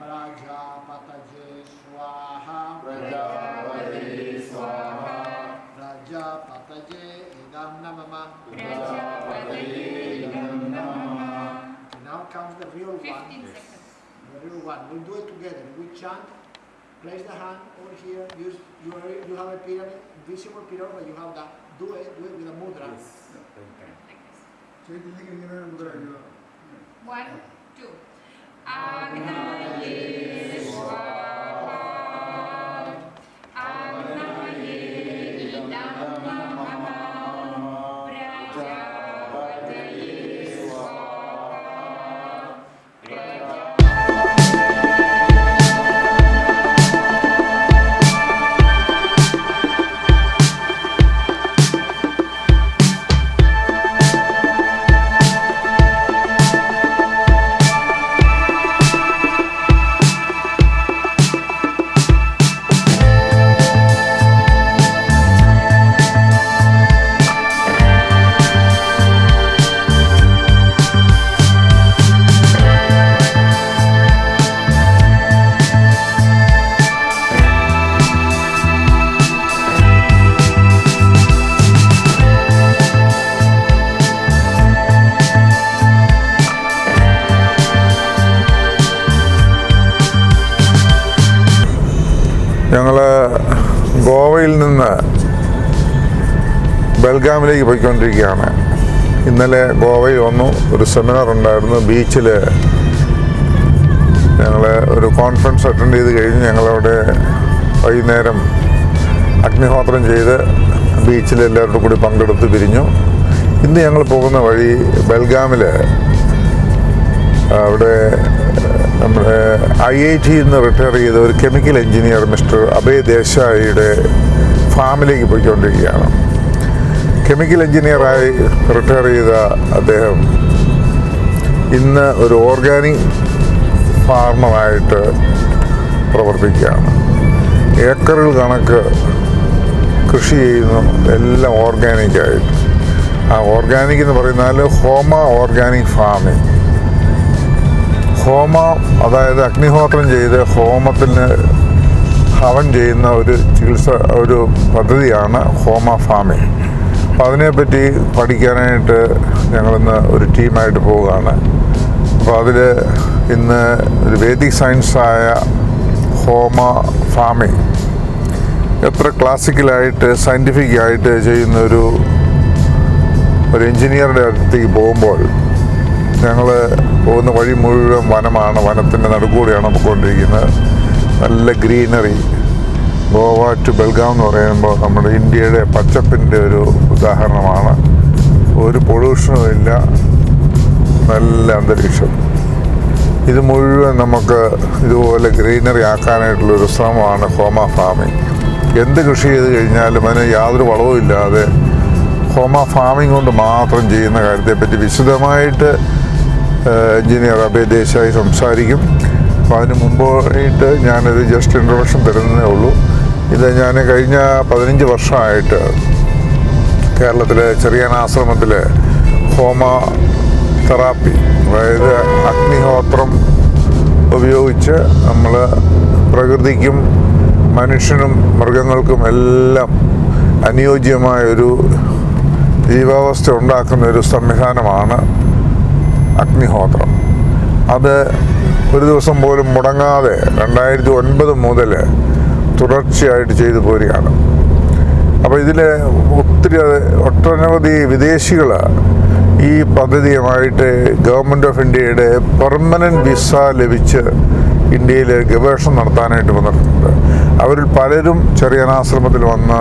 Prajapataye Swaha. Prajapataye Idam Namah. Now comes the real one. 15 seconds. The real one. We'll do it together. We chant. Place the hand over here. You have a pyramid, visible pyramid, but you have that. Do it with a mudra. Like this. 1, 2. Ahni Swaha. Ahni Idam Namah. Prajapataye ഞങ്ങൾ ഗോവയിൽ നിന്ന് ബൽഗാമിലേക്ക് പോയിക്കൊണ്ടിരിക്കുകയാണ്. ഇന്നലെ ഗോവയിൽ വന്നു, ഒരു seminar ഉണ്ടായിരുന്നു. ബീച്ചിൽ ഞങ്ങൾ ഒരു കോൺഫറൻസ് അറ്റൻഡ് ചെയ്ത് കഴിഞ്ഞ് ഞങ്ങളവിടെ വൈകുന്നേരം അഗ്നിഹോത്രം ചെയ്ത് ബീച്ചിൽ എല്ലാവരുടെ കൂടി പങ്കെടുത്ത് പിരിഞ്ഞു. ഇന്ന് ഞങ്ങൾ പോകുന്ന വഴി ബൽഗാമിൽ അവിടെ നമ്മുടെ IIT നിന്ന് റിട്ടയർ ചെയ്ത ഒരു കെമിക്കൽ എഞ്ചിനീയർ മിസ്റ്റർ അഭയ് ദേശായിയുടെ ഫാമിലേക്ക് പോയിക്കൊണ്ടിരിക്കുകയാണ്. കെമിക്കൽ എഞ്ചിനീയറായി റിട്ടയർ ചെയ്ത അദ്ദേഹം ഇന്ന് ഒരു ഓർഗാനിക് ഫാർമറായിട്ട് പ്രവർത്തിക്കുകയാണ്. ഏക്കറുകൾ കണക്ക് കൃഷി ചെയ്യുന്നു, എല്ലാം ഓർഗാനിക്കായിട്ട്. ആ ഓർഗാനിക് എന്ന് പറയുന്നാൽ ഹോമ ഓർഗാനിക് ഫാമിംഗ്. ഹോമ അതായത് അഗ്നിഹോത്രം ചെയ്ത് ഹോമത്തിന് ഹവൻ ചെയ്യുന്ന ഒരു ഒരു പദ്ധതിയാണ് ഹോമ ഫാമിംഗ്. അപ്പോൾ അതിനെപ്പറ്റി പഠിക്കാനായിട്ട് ഞങ്ങളിന്ന് ഒരു ടീമായിട്ട് പോവുകയാണ്. അപ്പോൾ അതിൽ ഇന്ന് ഒരു വേദിക് സയൻസായ ഹോമ ഫാമിംഗ് എത്ര ക്ലാസിക്കലായിട്ട് സയൻറ്റിഫിക്കായിട്ട് ചെയ്യുന്ന ഒരു എൻജിനീയറുടെ അടുത്തേക്ക് പോകുമ്പോൾ ഞങ്ങൾ പോകുന്ന വഴി മുഴുവൻ വനമാണ്. വനത്തിൻ്റെ നടുക്കൂടെയാണ് പോയിക്കൊണ്ടിരിക്കുന്നത്. നല്ല ഗ്രീനറി. ഗോവ ടു ബൽഗാം എന്ന് പറയുമ്പോൾ നമ്മുടെ ഇന്ത്യയുടെ പച്ചപ്പിൻ്റെ ഒരു ഉദാഹരണമാണ്. ഒരു പൊള്യൂഷനും ഇല്ല, നല്ല അന്തരീക്ഷം. ഇത് മുഴുവൻ നമുക്ക് ഇതുപോലെ ഗ്രീനറി ആക്കാനായിട്ടുള്ളൊരു ശ്രമമാണ് ഹോമ ഫാമിംഗ്. എന്ത് കൃഷി ചെയ്ത് കഴിഞ്ഞാലും അതിന് യാതൊരു വളവും ഇല്ലാതെ ഹോമ ഫാമിംഗ് കൊണ്ട് മാത്രം ചെയ്യുന്ന കാര്യത്തെപ്പറ്റി വിശദമായിട്ട് എഞ്ചിനീയർ അഭയ് ദേശായി സംസാരിക്കും. അപ്പോൾ അതിന് മുമ്പായിട്ട് ഞാനൊരു ജസ്റ്റ് ഇൻട്രൊഡക്ഷൻ തരുന്നതേ ഉള്ളൂ. ഇത് ഞാൻ കഴിഞ്ഞ 15 വർഷമായിട്ട് കേരളത്തിലെ ചെറിയാൻ ആശ്രമത്തിൽ ഹോമ തെറാപ്പി, അതായത് അഗ്നിഹോത്രം ഉപയോഗിച്ച് നമ്മൾ പ്രകൃതിക്കും മനുഷ്യനും മൃഗങ്ങൾക്കും എല്ലാം അനുയോജ്യമായൊരു ജീവാവസ്ഥ ഉണ്ടാക്കുന്ന ഒരു സംവിധാനമാണ് അഗ്നിഹോത്രം. അത് ഒരു ദിവസം പോലും മുടങ്ങാതെ 2009 മുതൽ തുടർച്ചയായിട്ട് ചെയ്തു പോരുകയാണ്. അപ്പോൾ ഇതിൽ ഒട്ടനവധി വിദേശികൾ ഈ പദ്ധതിയുമായിട്ട് ഗവൺമെൻറ് ഓഫ് ഇന്ത്യയുടെ പെർമനൻറ്റ് വിസ ലഭിച്ച് ഇന്ത്യയിൽ ഗവേഷണം നടത്താനായിട്ട് വന്നിട്ടുണ്ട്. അവരിൽ പലരും ചെറിയാനാശ്രമത്തിൽ വന്ന്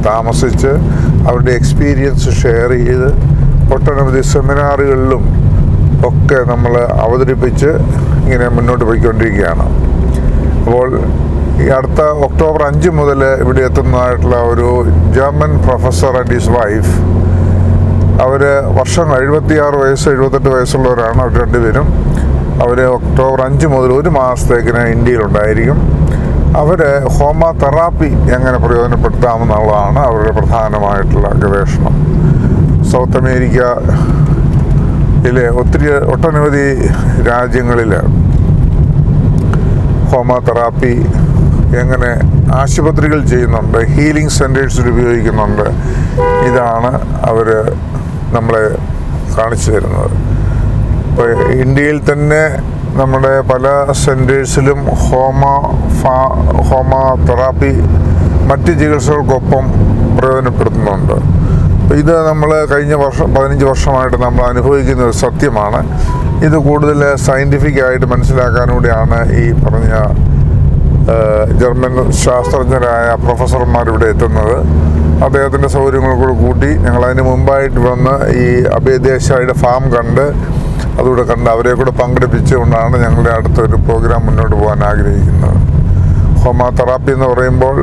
താമസിച്ച് അവരുടെ എക്സ്പീരിയൻസ് ഷെയർ ചെയ്ത് ഒട്ടനവധി സെമിനാറുകളിലും ഒക്കെ നമ്മൾ അവതരിപ്പിച്ച് ഇങ്ങനെ മുന്നോട്ട് പോയിക്കൊണ്ടിരിക്കുകയാണ്. അപ്പോൾ ഈ അടുത്ത ഒക്ടോബർ 5 മുതൽ ഇവിടെ എത്തുന്നതായിട്ടുള്ള ഒരു German professor and his wife, അവർ വർഷം 76 വയസ്സ് 78 വയസ്സുള്ളവരാണ് അവർ രണ്ടുപേരും. അവർ ഒക്ടോബർ 5 മുതൽ 1 മാസത്തേക്കിന് ഇന്ത്യയിലുണ്ടായിരിക്കും. അവർ ഹോമ തെറാപ്പി എങ്ങനെ പ്രയോജനപ്പെടുത്താമെന്നുള്ളതാണ് അവരുടെ പ്രധാനമായിട്ടുള്ള ഗവേഷണം. സൗത്ത് അമേരിക്ക, ഒട്ടനവധി രാജ്യങ്ങളിൽ ഹോമോതെറാപ്പി എങ്ങനെ ആശുപത്രികൾ ചെയ്യുന്നുണ്ട്, ഹീലിംഗ് സെൻറ്റേഴ്സിൽ ഉപയോഗിക്കുന്നുണ്ട്. ഇതാണ് അവർ നമ്മളെ കാണിച്ചു തരുന്നത്. ഇപ്പോൾ ഇന്ത്യയിൽ തന്നെ നമ്മുടെ പല സെൻറ്റേഴ്സിലും ഹോമോതെറാപ്പി മറ്റ് ചികിത്സകൾക്കൊപ്പം പ്രയോജനപ്പെടുത്തുന്നുണ്ട്. ഇത് നമ്മൾ കഴിഞ്ഞ 15 വർഷമായിട്ട് നമ്മൾ അനുഭവിക്കുന്ന ഒരു സത്യമാണ്. ഇത് കൂടുതൽ സയൻറ്റിഫിക്കായിട്ട് മനസ്സിലാക്കാനൂടെയാണ് ഈ പറഞ്ഞ ജർമ്മൻ ശാസ്ത്രജ്ഞരായ പ്രൊഫസർമാരിവിടെ എത്തുന്നത്. അദ്ദേഹത്തിൻ്റെ സൗകര്യങ്ങൾ കൂട്ടി ഞങ്ങളതിന് മുമ്പായിട്ട് വന്ന് ഈ അഭയദേശായിയുടെ ഫാം കണ്ട് അതുകൂടെ കണ്ട് അവരെ കൂടെ പങ്കെടുപ്പിച്ചുകൊണ്ടാണ് ഞങ്ങളുടെ അടുത്തൊരു പ്രോഗ്രാം മുന്നോട്ട് പോകാൻ ആഗ്രഹിക്കുന്നത്. ഹോമോതെറാപ്പി എന്ന് പറയുമ്പോൾ,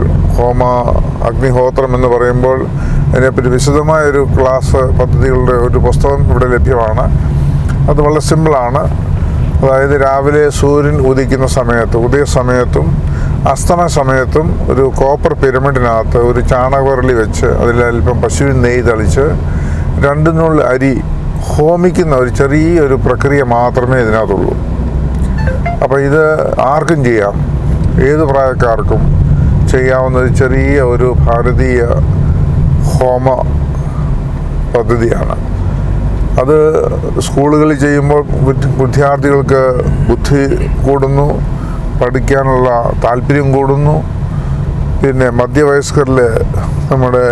അഗ്നിഹോത്രം എന്ന് പറയുമ്പോൾ അതിനെപ്പറ്റി വിശദമായൊരു ക്ലാസ് പദ്ധതികളുടെ ഒരു പുസ്തകം ഇവിടെ ലഭ്യമാണ്. അത് വളരെ സിമ്പിളാണ്. അതായത് രാവിലെ സൂര്യൻ ഉദിക്കുന്ന സമയത്ത്, ഉദയസമയത്തും അസ്തമയ സമയത്തും ഒരു കോപ്പർ പിരമിഡിനകത്ത് ഒരു ചാണകവരളി വെച്ച് അതിലൽപ്പം പശുവിൻ നെയ്യ് തളിച്ച് 2 നുള്ളി അരി ഹോമിക്കുന്ന ഒരു ചെറിയൊരു പ്രക്രിയ മാത്രമേ ഇതിനകത്തുള്ളൂ. അപ്പോൾ ഇത് ആർക്കും ചെയ്യാം, ഏത് പ്രായക്കാർക്കും ചെയ്യാവുന്ന ഒരു ചെറിയ ഒരു ഭാരതീയ ഹോമ പദ്ധതിയാണ്. അത് സ്കൂളുകളിൽ ചെയ്യുമ്പോൾ വിദ്യാർത്ഥികൾക്ക് ബുദ്ധി കൂടുന്നു, പഠിക്കാനുള്ള താല്പര്യം കൂടുന്നു. പിന്നെ മധ്യവയസ്കരിൽ നമ്മുടെ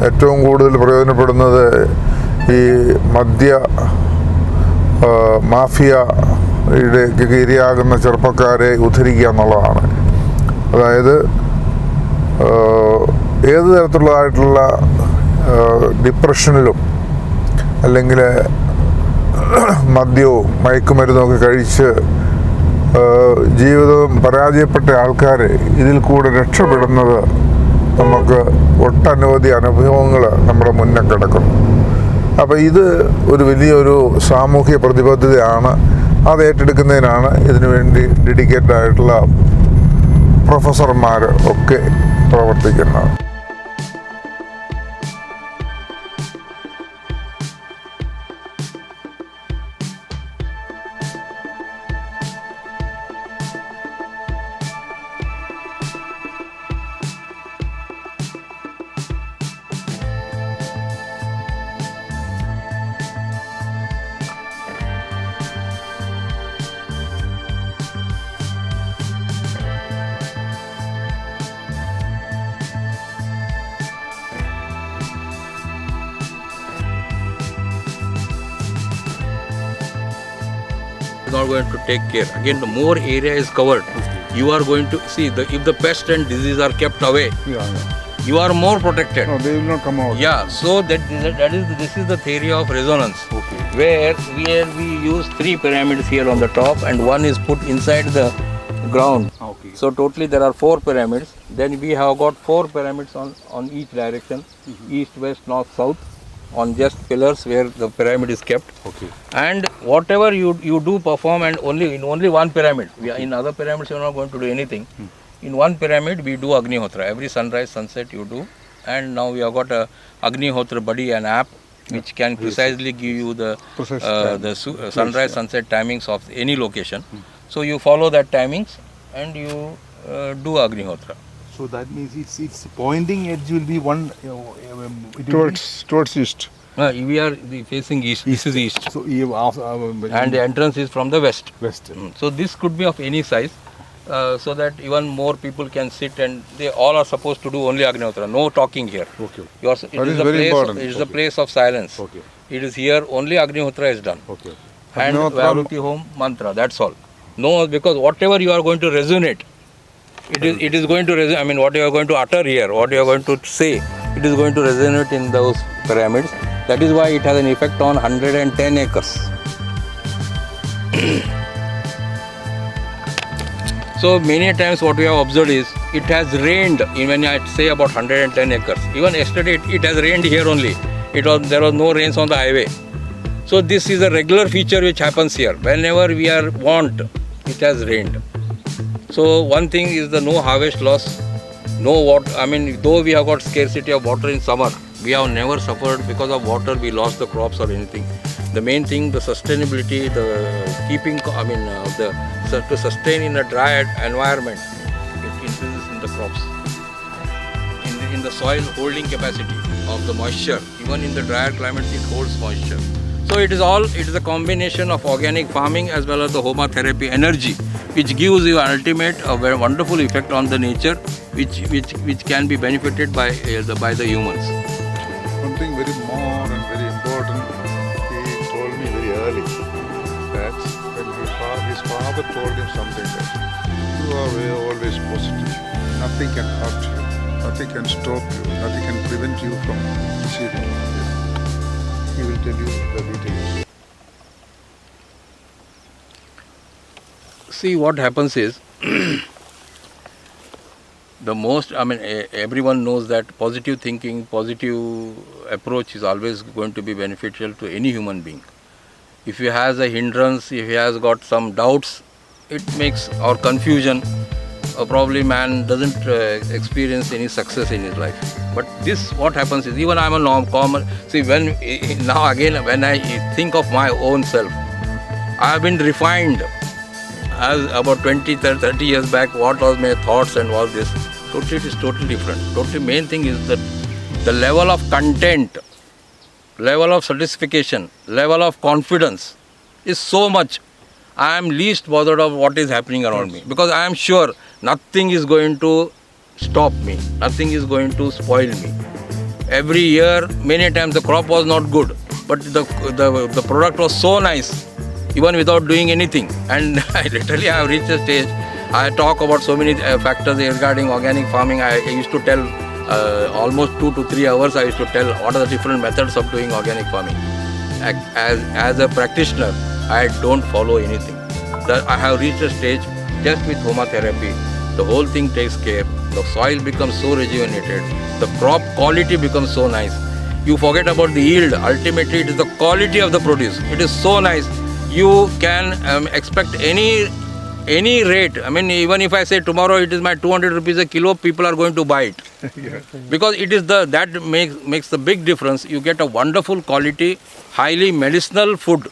ഏറ്റവും കൂടുതൽ പ്രയോജനപ്പെടുന്നത് ഈ മാഫിയയുടെ ഇരയാകുന്ന ചെറുപ്പക്കാരെ ഉദ്ധരിക്കുക എന്നുള്ളതാണ്. അതായത് ഏത് തരത്തിലുള്ളതായിട്ടുള്ള ഡിപ്രഷനിലും അല്ലെങ്കിൽ മദ്യവും മയക്കുമരുന്നൊക്കെ കഴിച്ച് ജീവിതം പരാജയപ്പെട്ട ആൾക്കാർ ഇതിൽ കൂടെ രക്ഷപ്പെടുന്നത് നമുക്ക് ഒട്ടനവധി അനുഭവങ്ങൾ നമ്മുടെ മുന്നേ കിടക്കുന്നു. അപ്പോൾ ഇത് ഒരു വലിയൊരു സാമൂഹ്യ പ്രതിബദ്ധതയാണ്. അത് ഏറ്റെടുക്കുന്നതിനാണ് ഇതിനു വേണ്ടി ഡെഡിക്കേറ്റഡ് ആയിട്ടുള്ള പ്രൊഫസർമാർ ഒക്കെ പ്രവർത്തിക്കുന്നത്. Not going to take care. Again, the more area is covered, you are going to see if the pest and disease are kept away, you are more protected. No, they will not come out. Yeah, so this is the theory of resonance, where we use 3 pyramids here on the top and one is put inside the ground. So totally there are 4 pyramids. Then we have got 4 pyramids on each direction, east, west, north, south, on just pillars where the pyramid is kept. And whatever you do perform, and in only one pyramid, in other pyramids you are not going to do anything. In one pyramid we do Agnihotra. Every sunrise, sunset you do. And now we have got a Agnihotra buddy, an app which can precisely give you the sunrise, sunset timings of any location. So you follow that timings and you do Agnihotra. So that means its pointing edge will be one towards east. We are facing east. This is east. So And the entrance is from the west. West. So this could be of any size, so that even more people can sit, and they all are supposed to do only Agnihotra. No talking here. Okay. It is very important. It is the place of silence. Okay. It is here only Agnihotra is done. Okay. And Vyaruti Home mantra. That's all. No, because whatever you are going to resonate, it is going to resonate. I mean, what you are going to utter here, what you are going to say, it is going to resonate in those pyramids. That is why it has an effect on 110 acres. So many times what we have observed is it has rained. When I say about 110 acres, even yesterday it has rained here only. There was no rains on the highway. So this is a regular feature which happens here. Whenever we are want, it has rained. So one thing is the no harvest loss, no water. I mean, though we have got scarcity of water in summer, We have never suffered because of water, we lost the crops or anything. The main thing, the sustainability, the keeping, to sustain in a dry environment, it increases in the crops. In the soil holding capacity of the moisture, even in the drier climates, it holds moisture. So it is a combination of organic farming as well as the homotherapy energy, which gives you ultimate a very wonderful effect on the nature, which can be benefited by the humans. One thing very more and very important, he told me very early that when his father told him something that you are always positive, nothing can hurt you, nothing can stop you, nothing can prevent you from achieving. He will tell you the details. See, what happens is, everyone knows that positive thinking, positive approach is always going to be beneficial to any human being. If he has a hindrance, if he has got some doubts, it makes, or confusion, probably man doesn't experience any success in his life. But this, what happens is, even I'm a common, see, when I think of my own self, I have been refined. As about 30 years back, what was my thoughts and all this, it is totally different. Totally main thing is that the level of content, level of satisfaction, level of confidence is so much. I am least bothered of what is happening around me, because I am sure nothing is going to stop me, nothing is going to spoil me. Every year, many times the crop was not good, but the product was so nice, even without doing anything. And I have reached a stage, I talk about so many factors regarding organic farming. I used to tell almost 2 to 3 hours, I used to tell what are the different methods of doing organic farming. As a practitioner, I don't follow anything. I have reached a stage just with homotherapy. The whole thing takes care. The soil becomes so rejuvenated. The crop quality becomes so nice. You forget about the yield. Ultimately, it is the quality of the produce. It is so nice. You can expect any rate. I mean, even if I say tomorrow it is my 200 rupees a kilo, people are going to buy it. Yeah. Because it is that makes the big difference. You get a wonderful quality, highly medicinal food,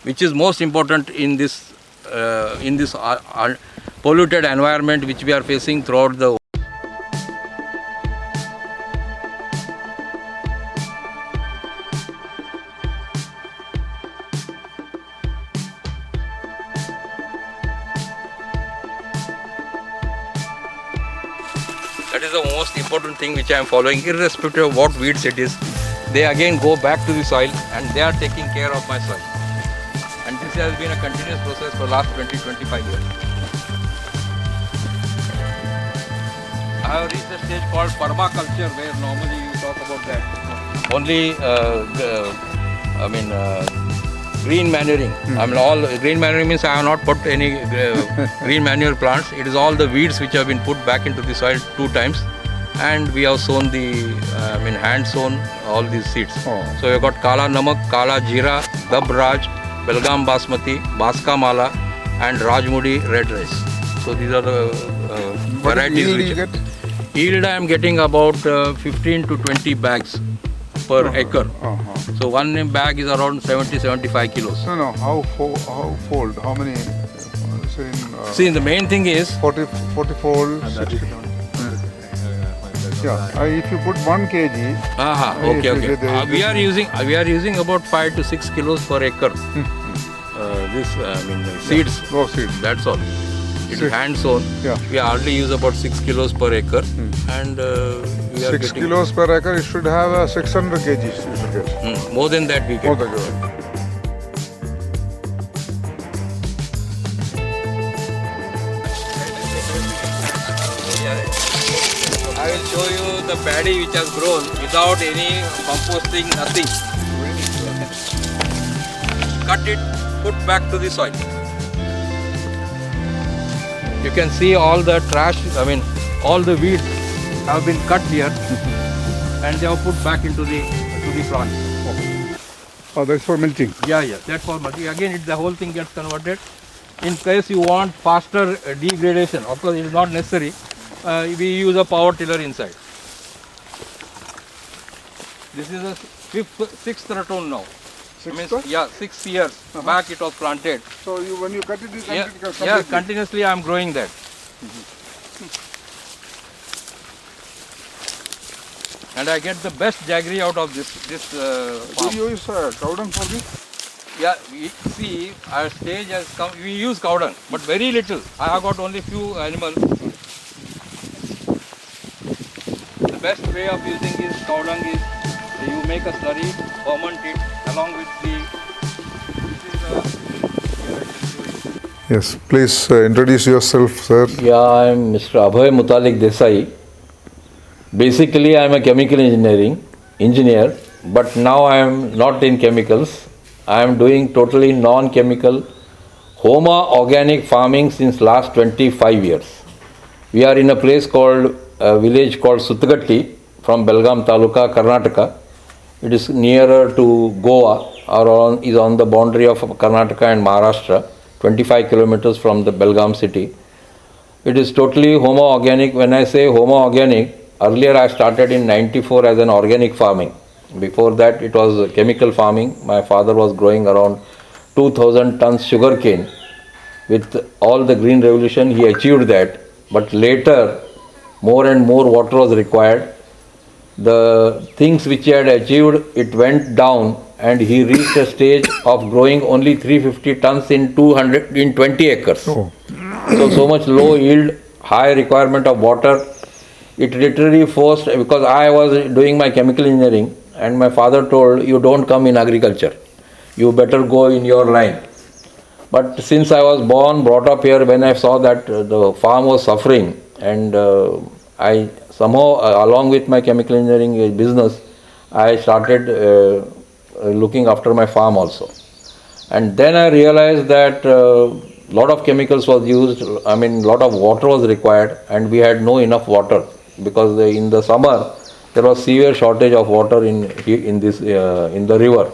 which is most important in this polluted environment which we are facing throughout the world. That is the most important thing which I am following, irrespective of what weeds it is. They again go back to the soil and they are taking care of my soil. And this has been a continuous process for the last 20-25 years. I have reached a stage called permaculture, where normally you talk about that. Only green manuring. All green manuring means I have not put any green manure plants. It is all the weeds which have been put back into the soil 2 times, and we have sown hand sown all these seeds. Oh. So we have got Kala Namak, Kala Jeera, Dab Raj, Belgaum Basmati, Baska Mala, and Rajmudi red rice. So these are the varieties. What yield you get? Yield I am getting about 15 to 20 bags per acre. So one bag is around 70-75 kilos. No. How fold? How many? See, the main thing is 40 fold. Yeah. If you put 1 kg. Okay. We are using about 5 to 6 kilos per acre. Seeds. Raw seeds. That's all. It is hand sown. Yeah. We hardly use about 6 kilos per acre, and we are 6 kilos per acre. It should have 600 kgs. You should get. More than that we get. More than that. I will show you the paddy which has grown without any composting, nothing. Cut it, put back to the soil. You can see all the trash, all the weeds have been cut here and they have put back into the plants. Oh, that's for milking. Yeah, that's for milking. Again, the whole thing gets converted. In case you want faster degradation, of course it is not necessary, we use a power tiller inside. This is the sixth ratoon now. Sixth? Yeah, 6 years back it was planted. So when you cut it, you Yeah, cut it completely. yeah, continuously I am growing that. And I get the best jaggery out of this farm. Do you use cow dung for this? Yeah, see, our stage has come. We use cow dung, but very little. I have got only few animals. The best way of using this cow dung is you make a slurry, ferment it along with the. Yes, please introduce yourself, sir. Yeah, I am Mr. Abhay Mutalik Desai. Basically, I am a chemical engineer, but now I am not in chemicals. I am doing totally non-chemical, organic farming since last 25 years. We are in a village called Sutgatti from Belgaum Taluka, Karnataka. It is nearer to Goa or is on the boundary of Karnataka and Maharashtra, 25 kilometers from the Belgaum city. It is totally organic. When I say organic, earlier I started in 94 as an organic farming. Before that it was chemical farming. My father was growing around 2000 tons sugar cane. With all the green revolution he achieved that. But later more and more water was required. The things which he had achieved, it went down and he reached a stage of growing only 350 tons in 20 acres. Oh. So much low yield, high requirement of water. It literally forced, because I was doing my chemical engineering and my father told, you don't come in agriculture, you better go in your line. But since I was born, brought up here, when I saw that the farm was suffering, and I somehow, along with my chemical engineering business, I started looking after my farm also. And then I realized that lot of chemicals was used, lot of water was required, and we had no enough water. Because in the summer there was severe shortage of water in the river.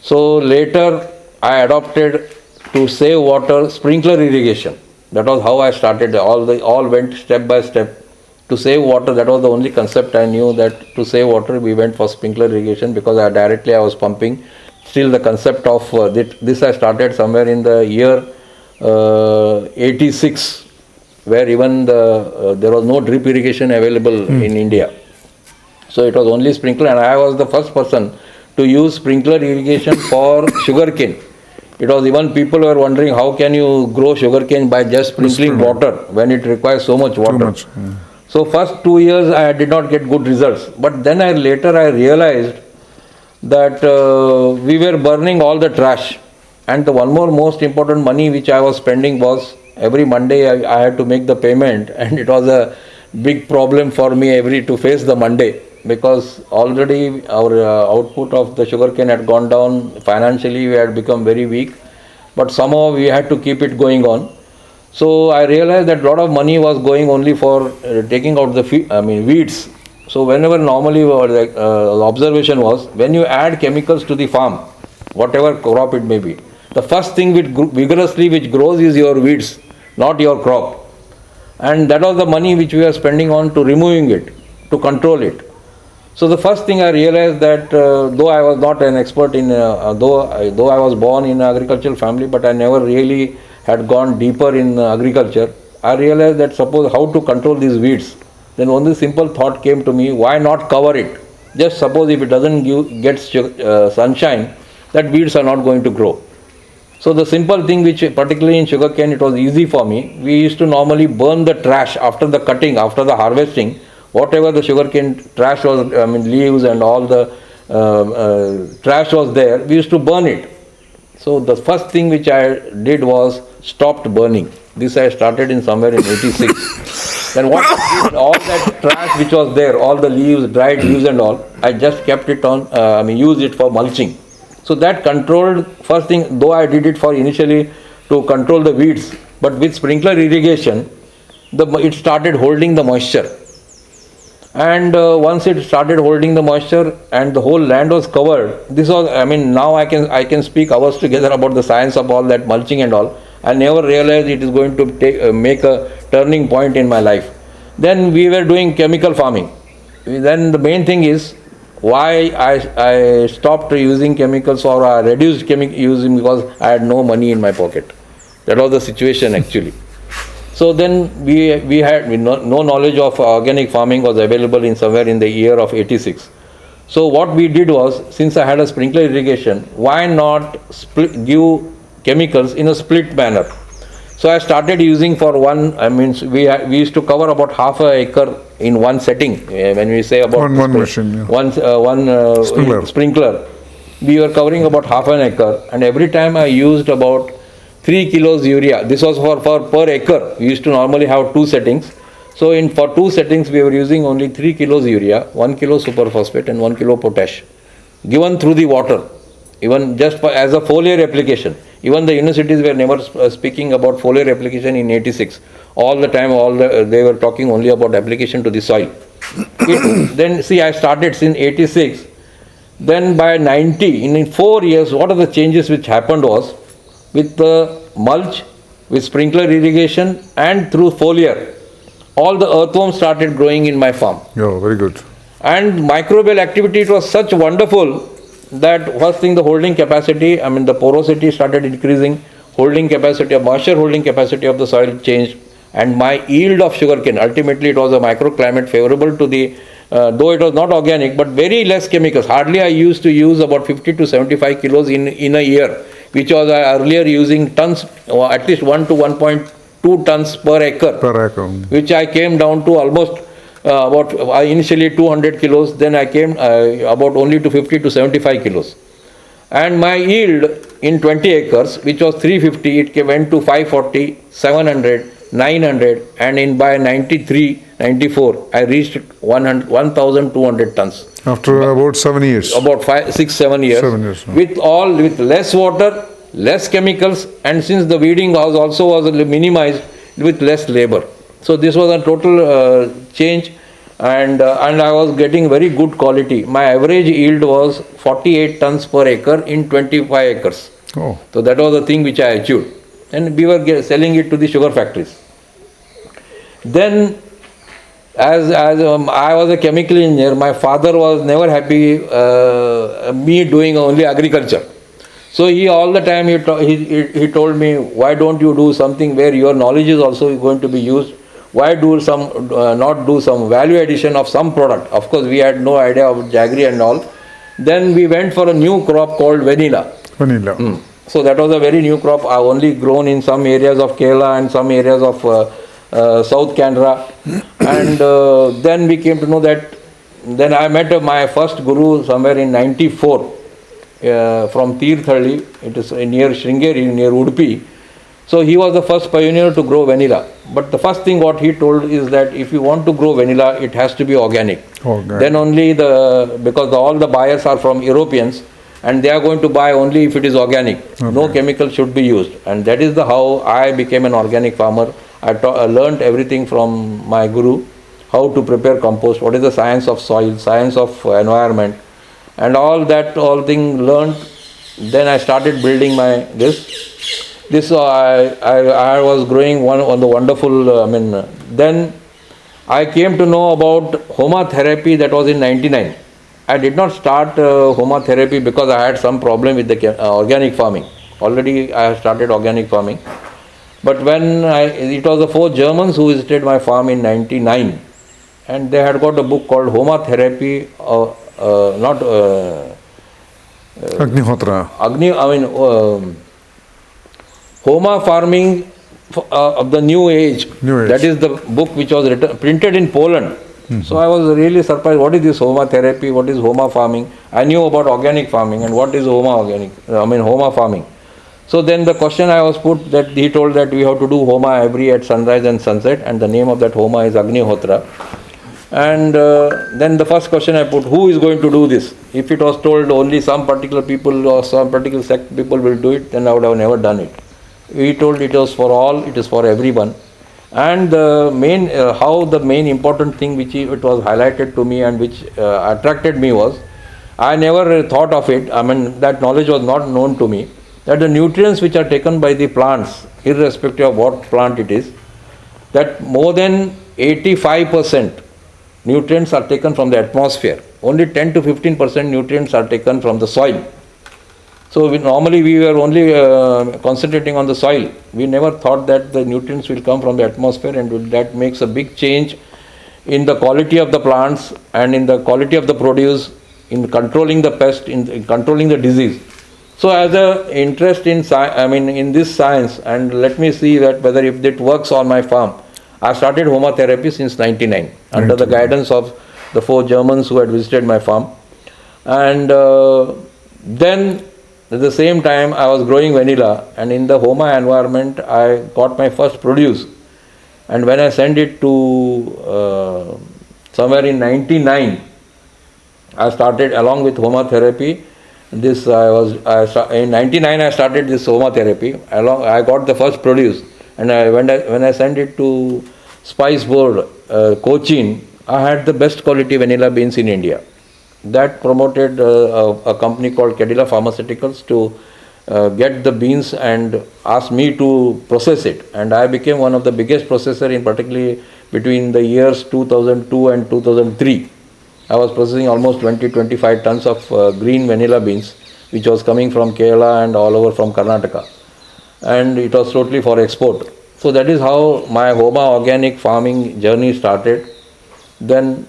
So later I adopted to save water sprinkler irrigation. That was how I started. All went step by step to save water. That was the only concept I knew, that to save water we went for sprinkler irrigation, because I was pumping. Still the concept of this I started somewhere in the year 86. Where even there was no drip irrigation available in India. So it was only sprinkler, and I was the first person to use sprinkler irrigation for sugarcane. It was even people were wondering, how can you grow sugarcane by just sprinkling water when it requires so much water. Too much. So first 2 years I did not get good results. But then later I realized that we were burning all the trash. And the one more most important money which I was spending was, every Monday I had to make the payment, and it was a big problem for me to face the Monday, because already our output of the sugarcane had gone down. Financially we had become very weak, but somehow we had to keep it going on. So I realized that a lot of money was going only for taking out the weeds. So whenever normally the observation was, when you add chemicals to the farm, whatever crop it may be, the first thing which grows is your weeds, not your crop. And that was the money which we were spending on to removing it, to control it. So the first thing I realized that though I was not an expert in, though I was born in an agricultural family, but I never really had gone deeper in agriculture, I realized that suppose how to control these weeds. Then only simple thought came to me, why not cover it? Just suppose if it doesn't get sunshine, that weeds are not going to grow. So the simple thing which particularly in sugarcane it was easy for me, we used to normally burn the trash after the cutting, after the harvesting, whatever the sugarcane trash was, leaves and all the trash was there, we used to burn it. So the first thing which I did was stopped burning. This I started in somewhere in 86. Then what I did, all that trash which was there, all the leaves, dried leaves and all, I just kept it on, used it for mulching. So that controlled, first thing, though I did it for initially to control the weeds, but with sprinkler irrigation, it started holding the moisture. And once it started holding the moisture and the whole land was covered, this was, now I can speak hours together about the science of all that mulching and all. I never realized it is going to make a turning point in my life. Then we were doing chemical farming. Then the main thing is, why I stopped using chemicals or I reduced using because I had no money in my pocket. That was the situation actually. So then we had no knowledge of organic farming was available in somewhere in the year of 86. So what we did was, since I had a sprinkler irrigation, why not give chemicals in a split manner? So I started using for one, we used to cover about half an acre in one setting. When we say about one machine, yeah. one sprinkler, we were covering about half an acre, and every time I used about 3 kilos urea. This was for per acre. We used to normally have 2 settings. So for 2 settings, we were using only 3 kilos urea, 1 kilo superphosphate and 1 kilo potash, given through the water, even just as a foliar application. Even the universities were never speaking about foliar application in 86. All the time, they were talking only about application to the soil. Then see, I started since 86. Then by 90, in 4 years, what are the changes which happened was, with the mulch, with sprinkler irrigation and through foliar, all the earthworms started growing in my farm. Yeah, very good. And microbial activity, it was such wonderful that first thing, the holding capacity, the porosity started increasing, moisture holding capacity of the soil changed, and my yield of sugarcane, ultimately it was a microclimate favorable to the, though it was not organic, but very less chemicals. Hardly I used to use about 50 to 75 kilos in a year, which was earlier using tons, or at least 1 to 1.2 tons per acre. Which I came down to almost about initially 200 kilos, then I came about only to 50 to 75 kilos. And my yield in 20 acres, which was 350, it went to 540, 700, 900, and by 93, 94, I reached 1,200 tons. After about 7 years. About 5, 6, 7 years. 7 years. With less water, less chemicals, and since the weeding was minimized, with less labor. So this was a total change, and I was getting very good quality. My average yield was 48 tons per acre in 25 acres. Oh. So that was the thing which I achieved. And we were selling it to the sugar factories. Then, as I was a chemical engineer, my father was never happy me doing only agriculture. So he all the time he told me, why don't you do something where your knowledge is also going to be used? Why not do some value addition of some product? Of course, we had no idea of jaggery and all. Then we went for a new crop called vanilla. So that was a very new crop. I only grown in some areas of Kerala and some areas of South Canara. And then we came to know that, then I met my first guru somewhere in 94 from Tirthali. It is near Sringeri, near Udupi. So he was the first pioneer to grow vanilla. But the first thing what he told is that if you want to grow vanilla, it has to be organic. Then only because all the buyers are from Europeans, and they are going to buy only if it is organic. No chemical should be used. And that is how I became an organic farmer. I learned everything from my guru, how to prepare compost, what is the science of soil, science of environment, and all thing learned. Then I started building this I was growing on the wonderful, then I came to know about Homa therapy. That was in 99. I did not start Homa therapy because I had some problem with the organic farming. Already I had started organic farming. But when it was the 4 Germans who visited my farm in 99, and they had got a book called Homa therapy, Homa farming of the new age. That is the book which was printed in Poland. So I was really surprised. What is this Homa therapy? What is Homa farming? I knew about organic farming, and what is Homa farming. So then the question I was put, that he told that we have to do Homa every at sunrise and sunset, and the name of that Homa is Ahni hothram. And then the first question I put, who is going to do this? If it was told only some particular people or some particular sect people will do it, then I would have never done it. He told it was for all, it is for everyone. And the main important thing which it was highlighted to me and which attracted me was, I never thought of it, that knowledge was not known to me, that the nutrients which are taken by the plants, irrespective of what plant it is, that more than 85% nutrients are taken from the atmosphere. Only 10 to 15% nutrients are taken from the soil. So normally we were only concentrating on the soil. We never thought that the nutrients will come from the atmosphere, and that makes a big change in the quality of the plants and in the quality of the produce, in controlling the pest, in controlling the disease. So as a interest in in this science, and let me see that whether if it works on my farm. I started homotherapy since 99 under the guidance of the 4 Germans who had visited my farm. And then at the same time I was growing vanilla, and in the Homa environment I got my first produce. And when I sent it to somewhere in 99, I started along with homotherapy. In 99 I started this homotherapy. I got the first produce, and when I sent it to Spice Board, Cochin, I had the best quality vanilla beans in India. That promoted a company called Cadila Pharmaceuticals to get the beans and asked me to process it. And I became one of the biggest processor in particularly between the years 2002 and 2003. I was processing almost 20-25 tons of green vanilla beans, which was coming from Kerala and all over from Karnataka. And it was totally for export. So that is how my Homa organic farming journey started. Then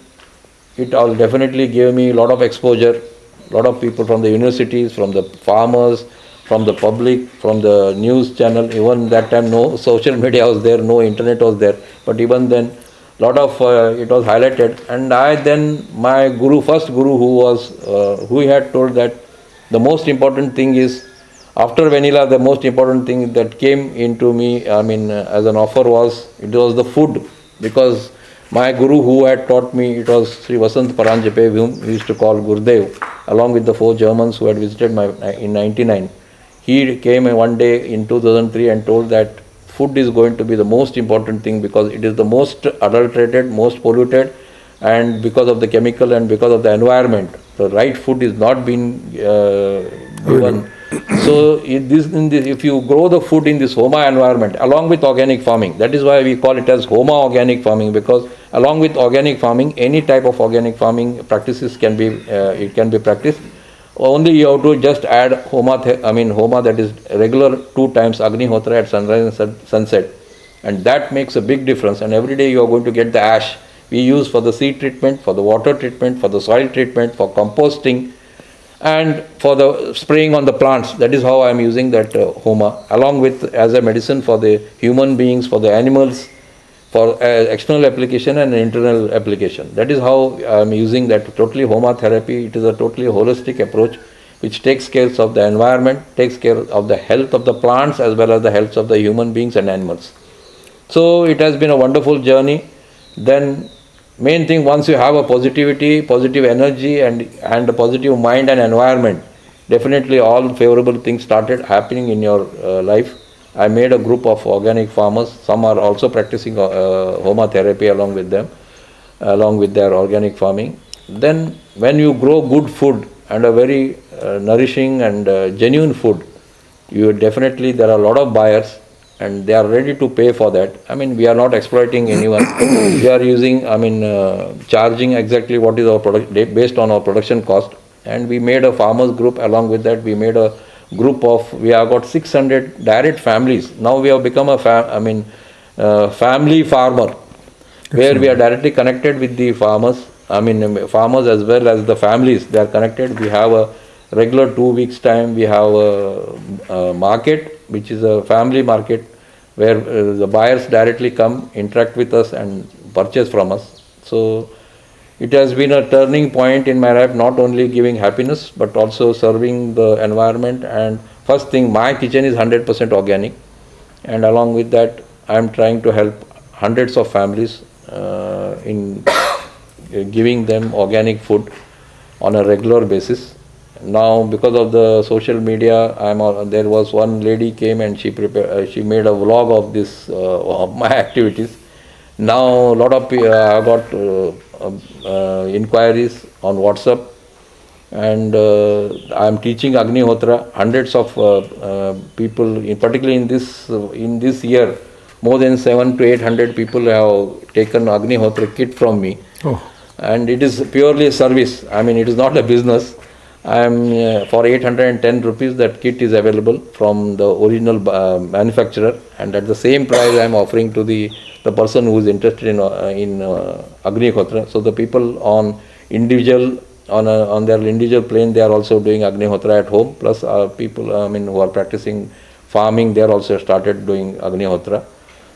it all definitely gave me a lot of exposure, a lot of people from the universities, from the farmers, from the public, from the news channel. Even that time no social media was there, no internet was there, but even then lot of it was highlighted. And I then, my first guru who had told that the most important thing is, after vanilla, the most important thing that came into me, as an offer was the food. Because my guru who had taught me, it was Sri Vasant Paranjape, whom we used to call Gurudev, along with the 4 Germans who had visited in 99. He came one day in 2003 and told that food is going to be the most important thing, because it is the most adulterated, most polluted, and because of the chemical and because of the environment, the right food is not being given. So if you grow the food in this Homa environment along with organic farming, that is why we call it as Homa organic farming, because along with organic farming, any type of organic farming practices can be practiced. Only you have to just add Homa, that is regular 2 times Agni Hotra at sunrise and sunset, and that makes a big difference. And every day you are going to get the ash we use for the seed treatment, for the water treatment, for the soil treatment, for composting, and for the spraying on the plants. That is how I am using that Homa, along with as a medicine for the human beings, for the animals, for external application and internal application. That is how I am using that totally Homa therapy. It is a totally holistic approach which takes care of the environment, takes care of the health of the plants as well as the health of the human beings and animals. So it has been a wonderful journey. Then main thing, once you have a positive energy and a positive mind and environment, definitely all favorable things started happening in your life. I made a group of organic farmers. Some are also practicing Homa therapy along with them, along with their organic farming. Then when you grow good food and a very nourishing and genuine food, there are a lot of buyers and they are ready to pay for that. We are not exploiting anyone. We are using, charging exactly what is our product based on our production cost. And we made a farmers group. Along with that, we made a group of, we have got 600 direct families. Now we have become a family farmer, where we are directly connected with the farmers. Farmers as well as the families, they are connected. We have a regular 2 weeks time. We have a market, which is a family market, where the buyers directly come, interact with us and purchase from us. So it has been a turning point in my life, not only giving happiness, but also serving the environment. And first thing, my kitchen is 100% organic. And along with that, I am trying to help hundreds of families in giving them organic food on a regular basis. Now, because of the social media, there was one lady came and she made a vlog of this, of my activities. Now, a lot of people, I got inquiries on WhatsApp, and I am teaching Agni Hotra. Hundreds of people, particularly in this year, more than 700 to 800 people have taken Agni Hotra kit from me. Oh. and it is purely a service. I mean, it is not a business. I am for 810 rupees that kit is available from the original manufacturer, and at the same price I am offering to the person who is interested in Agni Hotra. So the people on their individual plane, they are also doing Agni Hotra at home. Plus people who are practicing farming, they are also started doing Agni Hotra.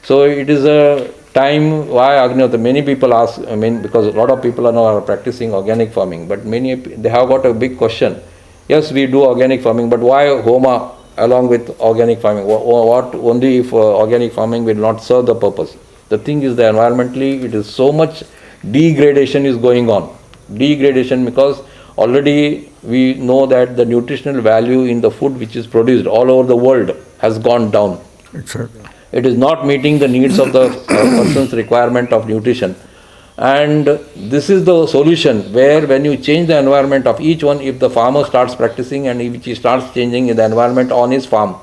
So it is a time why Agni Hotra. Many people ask, because a lot of people are practicing organic farming, but they have got a big question. Yes, we do organic farming, but why Homa along with organic farming? What only if organic farming will not serve the purpose? The thing is, that environmentally it is so much degradation is going on. Degradation, because already we know that the nutritional value in the food which is produced all over the world has gone down. Exactly. It is not meeting the needs of the person's requirement of nutrition. And this is the solution, where when you change the environment of each one, if the farmer starts practicing and if he starts changing the environment on his farm,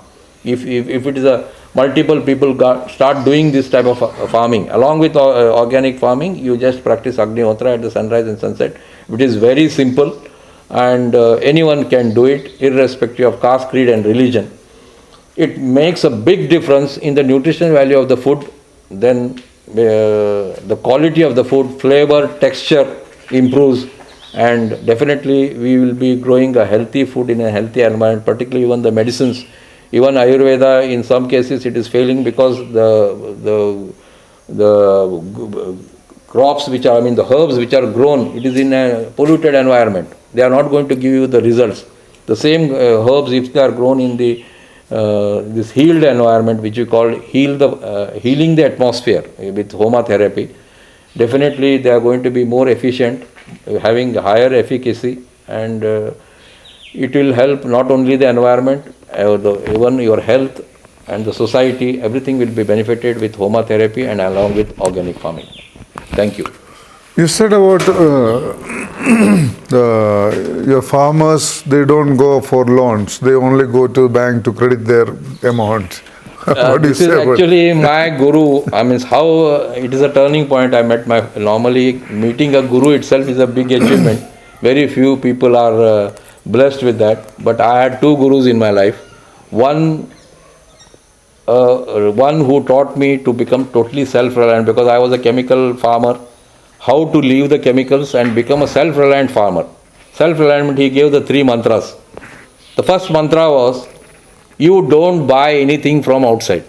if it is a multiple people start doing this type of farming, along with organic farming, you just practice Agni Hotra at the sunrise and sunset. It is very simple, and anyone can do it, irrespective of caste, creed and religion. It makes a big difference in the nutritional value of the food. Then the quality of the food, flavor, texture improves, and definitely we will be growing a healthy food in a healthy environment, particularly even the medicines. Even Ayurveda, in some cases, it is failing because the crops which are, the herbs which are grown, it is in a polluted environment. They are not going to give you the results. The same herbs, if they are grown in the this healed environment, which we call healing the atmosphere with Homa therapy, definitely they are going to be more efficient, having higher efficacy, and it will help not only the environment, even your health and the society. Everything will be benefited with Homa therapy and along with organic farming. Thank you. You said about your farmers, they don't go for loans. They only go to bank to credit their amount. What do you This is say about actually my guru. How it is a turning point. I met normally meeting a guru itself is a big achievement. Very few people are blessed with that. But I had two gurus in my life. One who taught me to become totally self-reliant, because I was a chemical farmer. How to leave the chemicals and become a self-reliant farmer. Self-reliant, he gave the 3 mantras. The first mantra was, you don't buy anything from outside.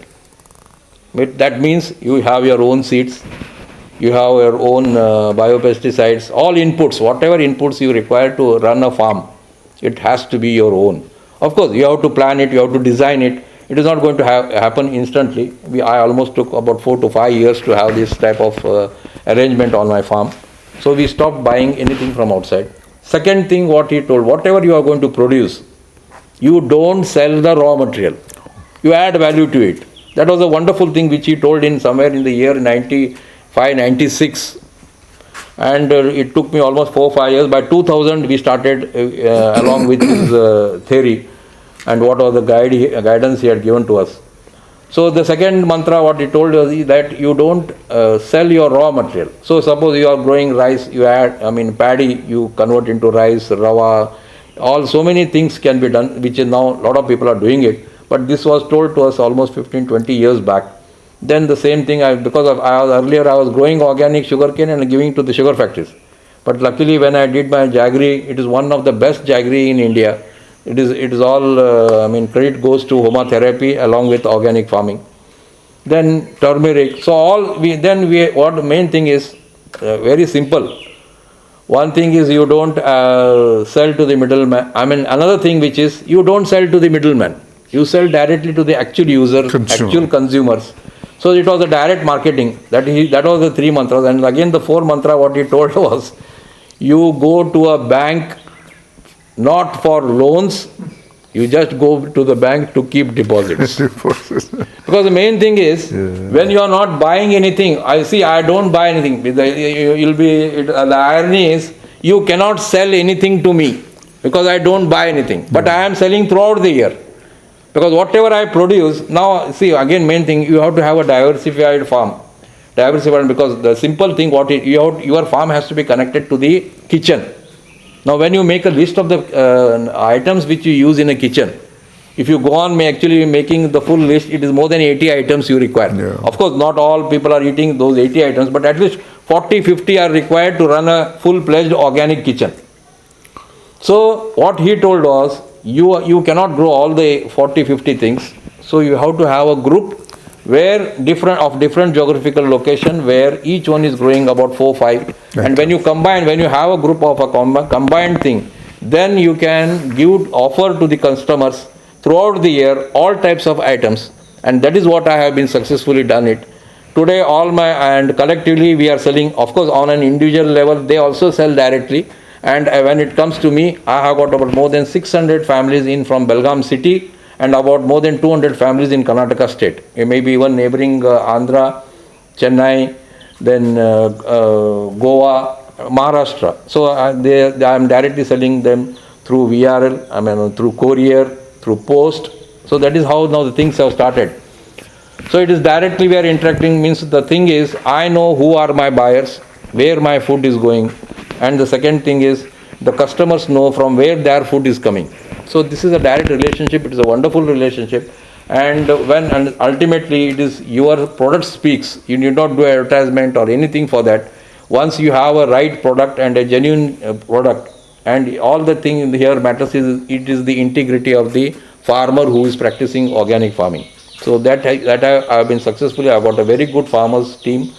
That means you have your own seeds, you have your own biopesticides, all inputs, whatever inputs you require to run a farm, it has to be your own. Of course, you have to plan it, you have to design it. It is not going to happen instantly. I almost took about 4 to 5 years to have this type of arrangement on my farm. So we stopped buying anything from outside. Second thing, what he told, whatever you are going to produce, you don't sell the raw material. You add value to it. That was a wonderful thing which he told in somewhere in the year 95, 96. And it took me almost 4 or 5 years. By 2000, we started along with his theory and what was the guidance he had given to us. So the second mantra, what he told us is that you don't sell your raw material. So suppose you are growing rice, you add, paddy, you convert into rice, rava, so many things can be done, which is now a lot of people are doing it. But this was told to us almost 15, 20 years back. Then the same thing, because earlier I was growing organic sugarcane and giving to the sugar factories. But luckily when I did my jaggery, it is one of the best jaggery in India. It is all, credit goes to Homa therapy along with organic farming. Then turmeric. So what the main thing is very simple. One thing is you don't sell to the middleman. Another thing which is you don't sell to the middleman. You sell directly to the actual user, actual consumers. So it was a direct marketing. That was the 3 mantras. And again the 4th mantra, what he told was, you go to a bank not for loans, you just go to the bank to keep deposits. Because the main thing is, when you are not buying anything, I don't buy anything. The irony is, you cannot sell anything to me because I don't buy anything. But I am selling throughout the year. Because whatever I produce, now again main thing, you have to have a diversified farm. diversified because the simple thing your farm has to be connected to the kitchen. Now when you make a list of the items which you use in a kitchen, if you go on actually making the full list, it is more than 80 items you require. Yeah. Of course, not all people are eating those 80 items, but at least 40-50 are required to run a full-fledged organic kitchen. So what he told was, you cannot grow all the 40-50 things. So you have to have a group where different geographical location where each one is growing about 4-5. Right. And when you have a group of a combined thing, then you can offer to the customers throughout the year all types of items, and that is what I have been successfully done it. Today and collectively we are selling, of course on an individual level they also sell directly, and when it comes to me, I have got about more than 600 families in from Belgaum city and about more than 200 families in Karnataka state, maybe even neighboring Andhra, Chennai, then Goa, Maharashtra. So I am directly selling them through VRL, through courier, through post. So that is how now the things have started. So it is directly we are interacting, means the thing is I know who are my buyers, where my food is going, and the second thing is the customers know from where their food is coming. So this is a direct relationship, it is a wonderful relationship, and ultimately it is your product speaks. You need not do advertisement or anything for that. Once you have a right product and a genuine product, and all the thing here matters is it is the integrity of the farmer who is practicing organic farming. So that I have been successfully. I have got a very good farmers team,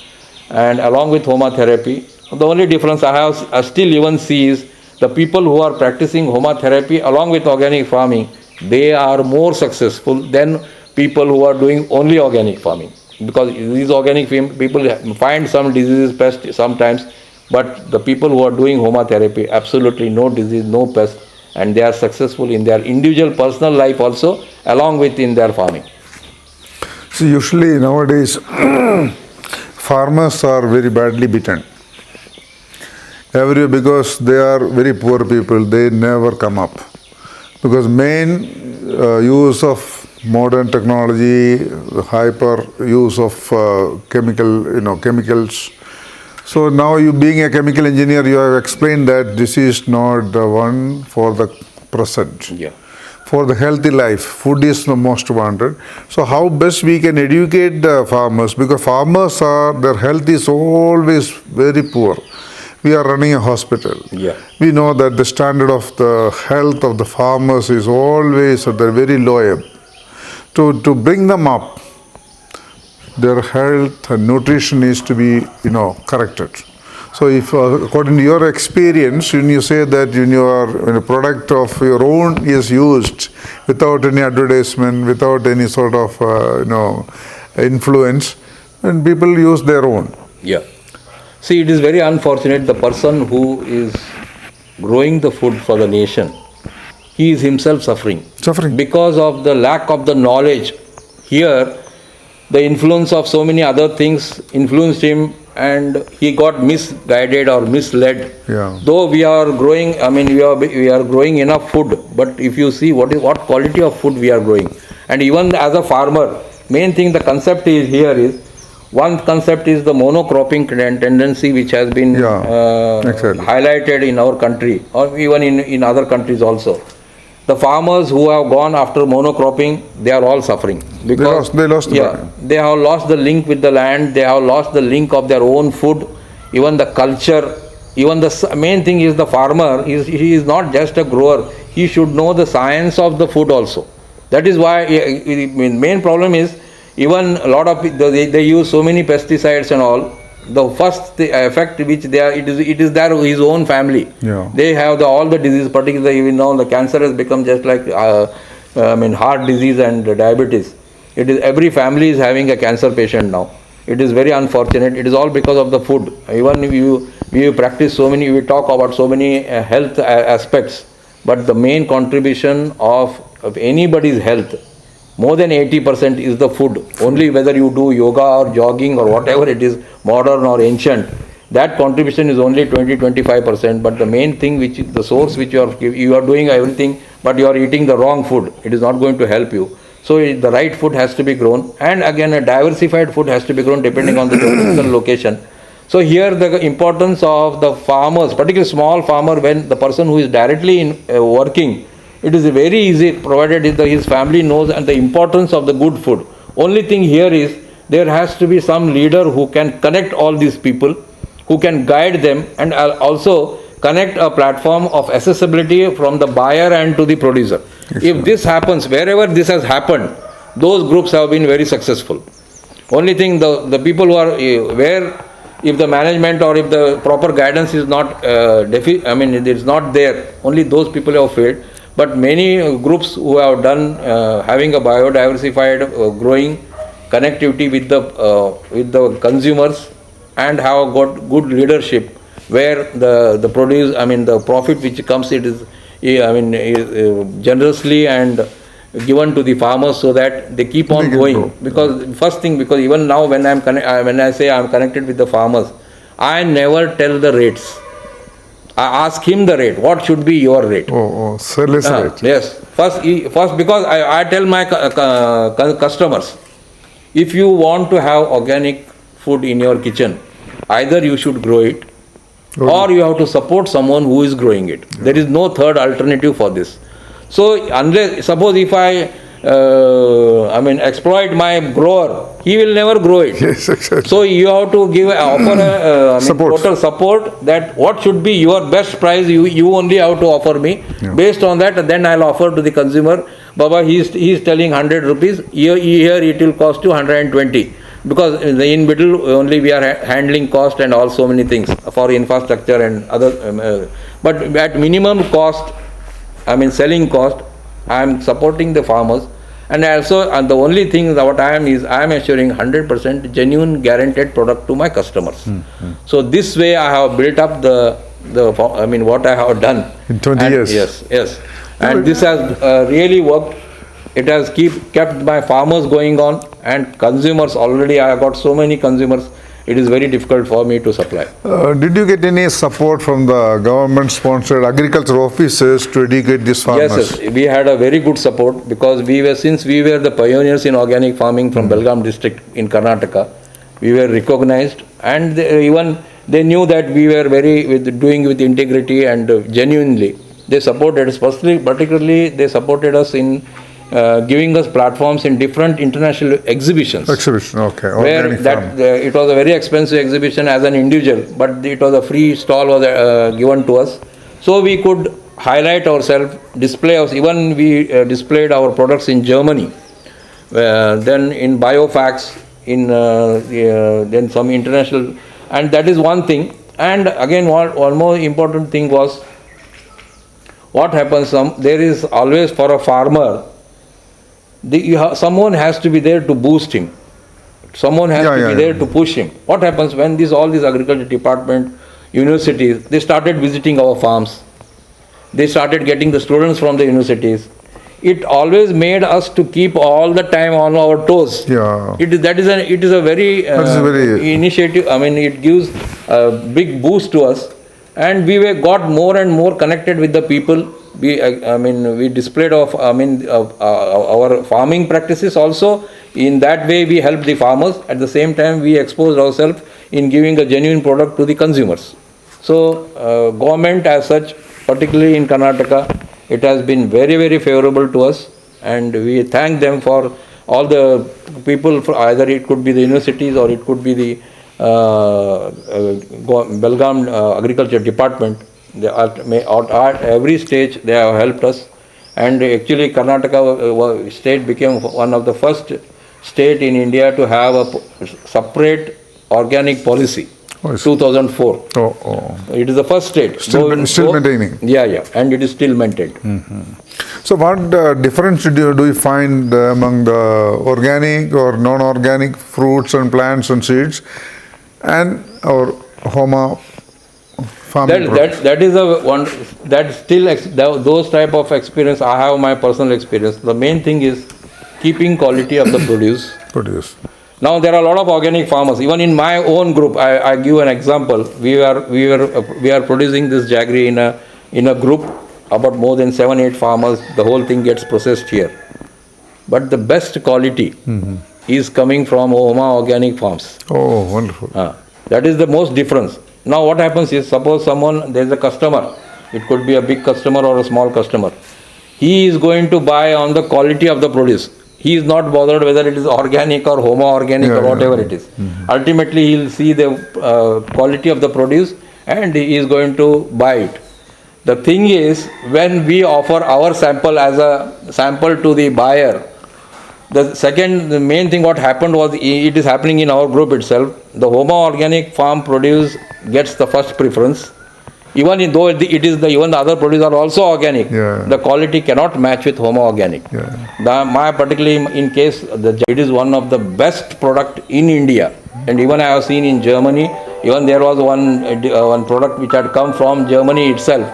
and along with homotherapy, the only difference I still even see is the people who are practicing homotherapy along with organic farming, they are more successful than people who are doing only organic farming, because these organic people find some diseases, pests sometimes. But the people who are doing homotherapy, absolutely no disease, no pest, and they are successful in their individual personal life also, along with in their farming. So usually nowadays, farmers are very badly beaten. Because they are very poor people, they never come up. Because main use of modern technology, hyper use of chemicals. So now you being a chemical engineer, you have explained that this is not the one for the present. Yeah. For the healthy life, food is the most wanted. So how best we can educate the farmers, because farmers their health is always very poor. We are running a hospital. Yeah. We know that the standard of the health of the farmers is always at the very low ebb. To bring them up, their health and nutrition needs to be, corrected. So if according to your experience, when you say that when a product of your own is used without any advertisement, without any sort of, influence, and people use their own. Yeah. See, it is very unfortunate, the person who is growing the food for the nation, he is himself suffering. Because of the lack of the knowledge. Here, the influence of so many other things influenced him, and he got misguided or misled. Yeah. Though we are growing, we are growing enough food, but if you see what quality of food we are growing. And even as a farmer, main thing, the concept is one concept is the monocropping tendency which has been exactly. highlighted in our country or even in other countries also. The farmers who have gone after monocropping, they are all suffering. Because they lost the money. They have lost the link with the land, they have lost the link of their own food, even the culture. Even the main thing is the farmer, he is not just a grower, he should know the science of the food also. That is why the main problem is, even a lot of they use so many pesticides and all. The first effect which it is their his own family. Yeah. They have all the disease, particularly even now the cancer has become just like heart disease and diabetes. It is every family is having a cancer patient now. It is very unfortunate. It is all because of the food. Even we practice so many, we talk about so many health aspects, but the main contribution of anybody's health, more than 80% is the food. Only whether you do yoga or jogging or whatever it is, modern or ancient, that contribution is only 20-25%. But the main thing, which is the source which you are doing everything, but you are eating the wrong food. It is not going to help you. So the right food has to be grown, and again a diversified food has to be grown depending on the geographical location. So here the importance of the farmers, particularly small farmer, when the person who is directly working, it is very easy provided his family knows and the importance of the good food. Only thing here is there has to be some leader who can connect all these people, who can guide them, and also connect a platform of accessibility from the buyer and to the producer. If this happens, wherever this has happened, those groups have been very successful. Only thing, the people who are where, if the management or if the proper guidance is not, it is not there, only those people have failed. But many groups who have done having a biodiversified growing connectivity with the consumers and have got good leadership, where the produce, the profit which comes, it is generously and given to the farmers so that they keep on going. Because first thing, because even now when when I say I'm connected with the farmers, I never tell the rates. I ask him the rate. What should be your rate? Service rate. Yes. First because I tell my customers, if you want to have organic food in your kitchen, either you should grow it, or you have to support someone who is growing it. Yeah. There is no third alternative for this. So unless, suppose if I exploit my grower, he will never grow it. Yes, exactly. So you have to total support, that what should be your best price, you only have to offer me. Yeah. Based on that, then I'll offer to the consumer, Baba, he is telling 100 rupees, here it will cost you 120. Because in middle only we are handling cost and all so many things for infrastructure and other, but at minimum cost, selling cost, I am supporting the farmers. And also, the only thing that I am assuring 100% genuine guaranteed product to my customers. Mm-hmm. So this way I have built up what I have done in 20 years. Yes, and this has really worked. It has kept my farmers going on, and consumers, already I have got so many consumers, it is very difficult for me to supply. Did you get any support from the government-sponsored agriculture offices to educate these farmers? Yes, we had a very good support, because since we were the pioneers in organic farming from Belgaum district in Karnataka, we were recognized, and they knew that we were doing with integrity and genuinely. They supported us, particularly they supported us in giving us platforms in different international exhibitions. Okay. Where it was a very expensive exhibition as an individual, but it was a free stall was given to us, so we could highlight ourselves, display us. Even we displayed our products in Germany, then in Biofax, in then some international, and that is one thing. And again, one more important thing was, what happens? There is always, for a farmer, someone has to be there to boost him. Someone has to be there to push him. What happens when all these agriculture department, universities, they started visiting our farms. They started getting the students from the universities. It always made us to keep all the time on our toes. Yeah. It is a very initiative. It gives a big boost to us, and we got more and more connected with the people. We displayed our farming practices also. In that way, we helped the farmers. At the same time, we exposed ourselves in giving a genuine product to the consumers. So, government as such, particularly in Karnataka, it has been very, very favorable to us, and we thank them for all the people. Either it could be the universities or it could be the Belgaum Agriculture Department. They at every stage they have helped us, and actually Karnataka state became one of the first state in India to have a separate organic policy. 2004. It is the first state. Still maintaining. Yeah, and it is still maintained. Mm-hmm. So what difference do you find among the organic or non-organic fruits and plants and seeds and our Homa farming? That is a one that still those type of experience. I have my personal experience. The main thing is keeping quality of the produce. Now there are a lot of organic farmers. Even in my own group, I give an example. We are producing this jaggery in a group, about more than 7-8 farmers. The whole thing gets processed here. but the best quality is coming from Homa Organic Farms. Oh, wonderful. That is the most difference. Now what happens is, suppose there is a customer, it could be a big customer or a small customer. He is going to buy on the quality of the produce. He is not bothered whether it is organic or Homa Organic or whatever it is. Ultimately, he will see the quality of the produce and he is going to buy it. The thing is, when we offer our sample as a sample to the buyer, the main thing what happened was, it is happening in our group itself. The Homa Organic Farm produce gets the first preference. Even though even the other produce are also organic, the quality cannot match with Homa Organic. Particularly in case, it is one of the best product in India. And even I have seen in Germany, even there was one product which had come from Germany itself.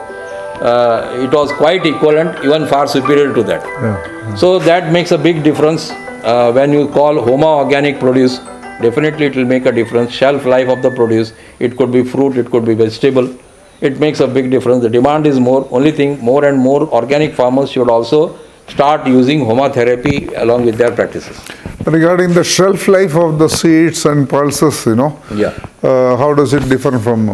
It was quite equivalent, even far superior to that. So that makes a big difference. When you call Homa Organic produce, definitely it will make a difference. Shelf life of the produce, it could be fruit, it could be vegetable. It makes a big difference. The demand is more. Only thing, more and more organic farmers should also start using Homa therapy along with their practices. Regarding the shelf life of the seeds and pulses, how does it differ from?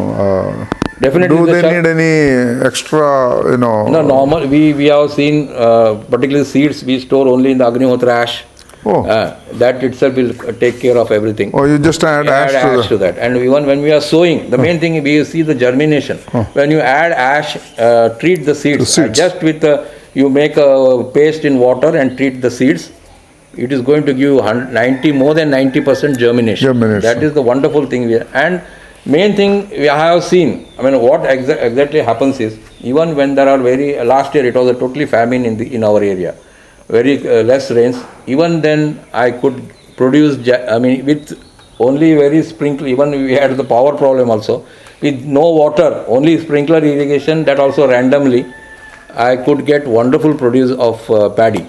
Definitely. Do they need any extra, No, normal. We have seen, particularly seeds, we store only in the Ahni hothram ash. That itself will take care of everything. Oh, you just add ash to that. And even when we are sowing, the main thing we see the germination. When you add ash, treat the seeds. Just with you make a paste in water and treat the seeds. It is going to give you more than 90% germination. That is the wonderful thing. And main thing we have seen, what exactly happens is, even when there are last year it was a totally famine in our area. Very less rains. Even then, I could produce, with only very sprinkler, even we had the power problem also. With no water, only sprinkler irrigation, that also randomly, I could get wonderful produce of paddy.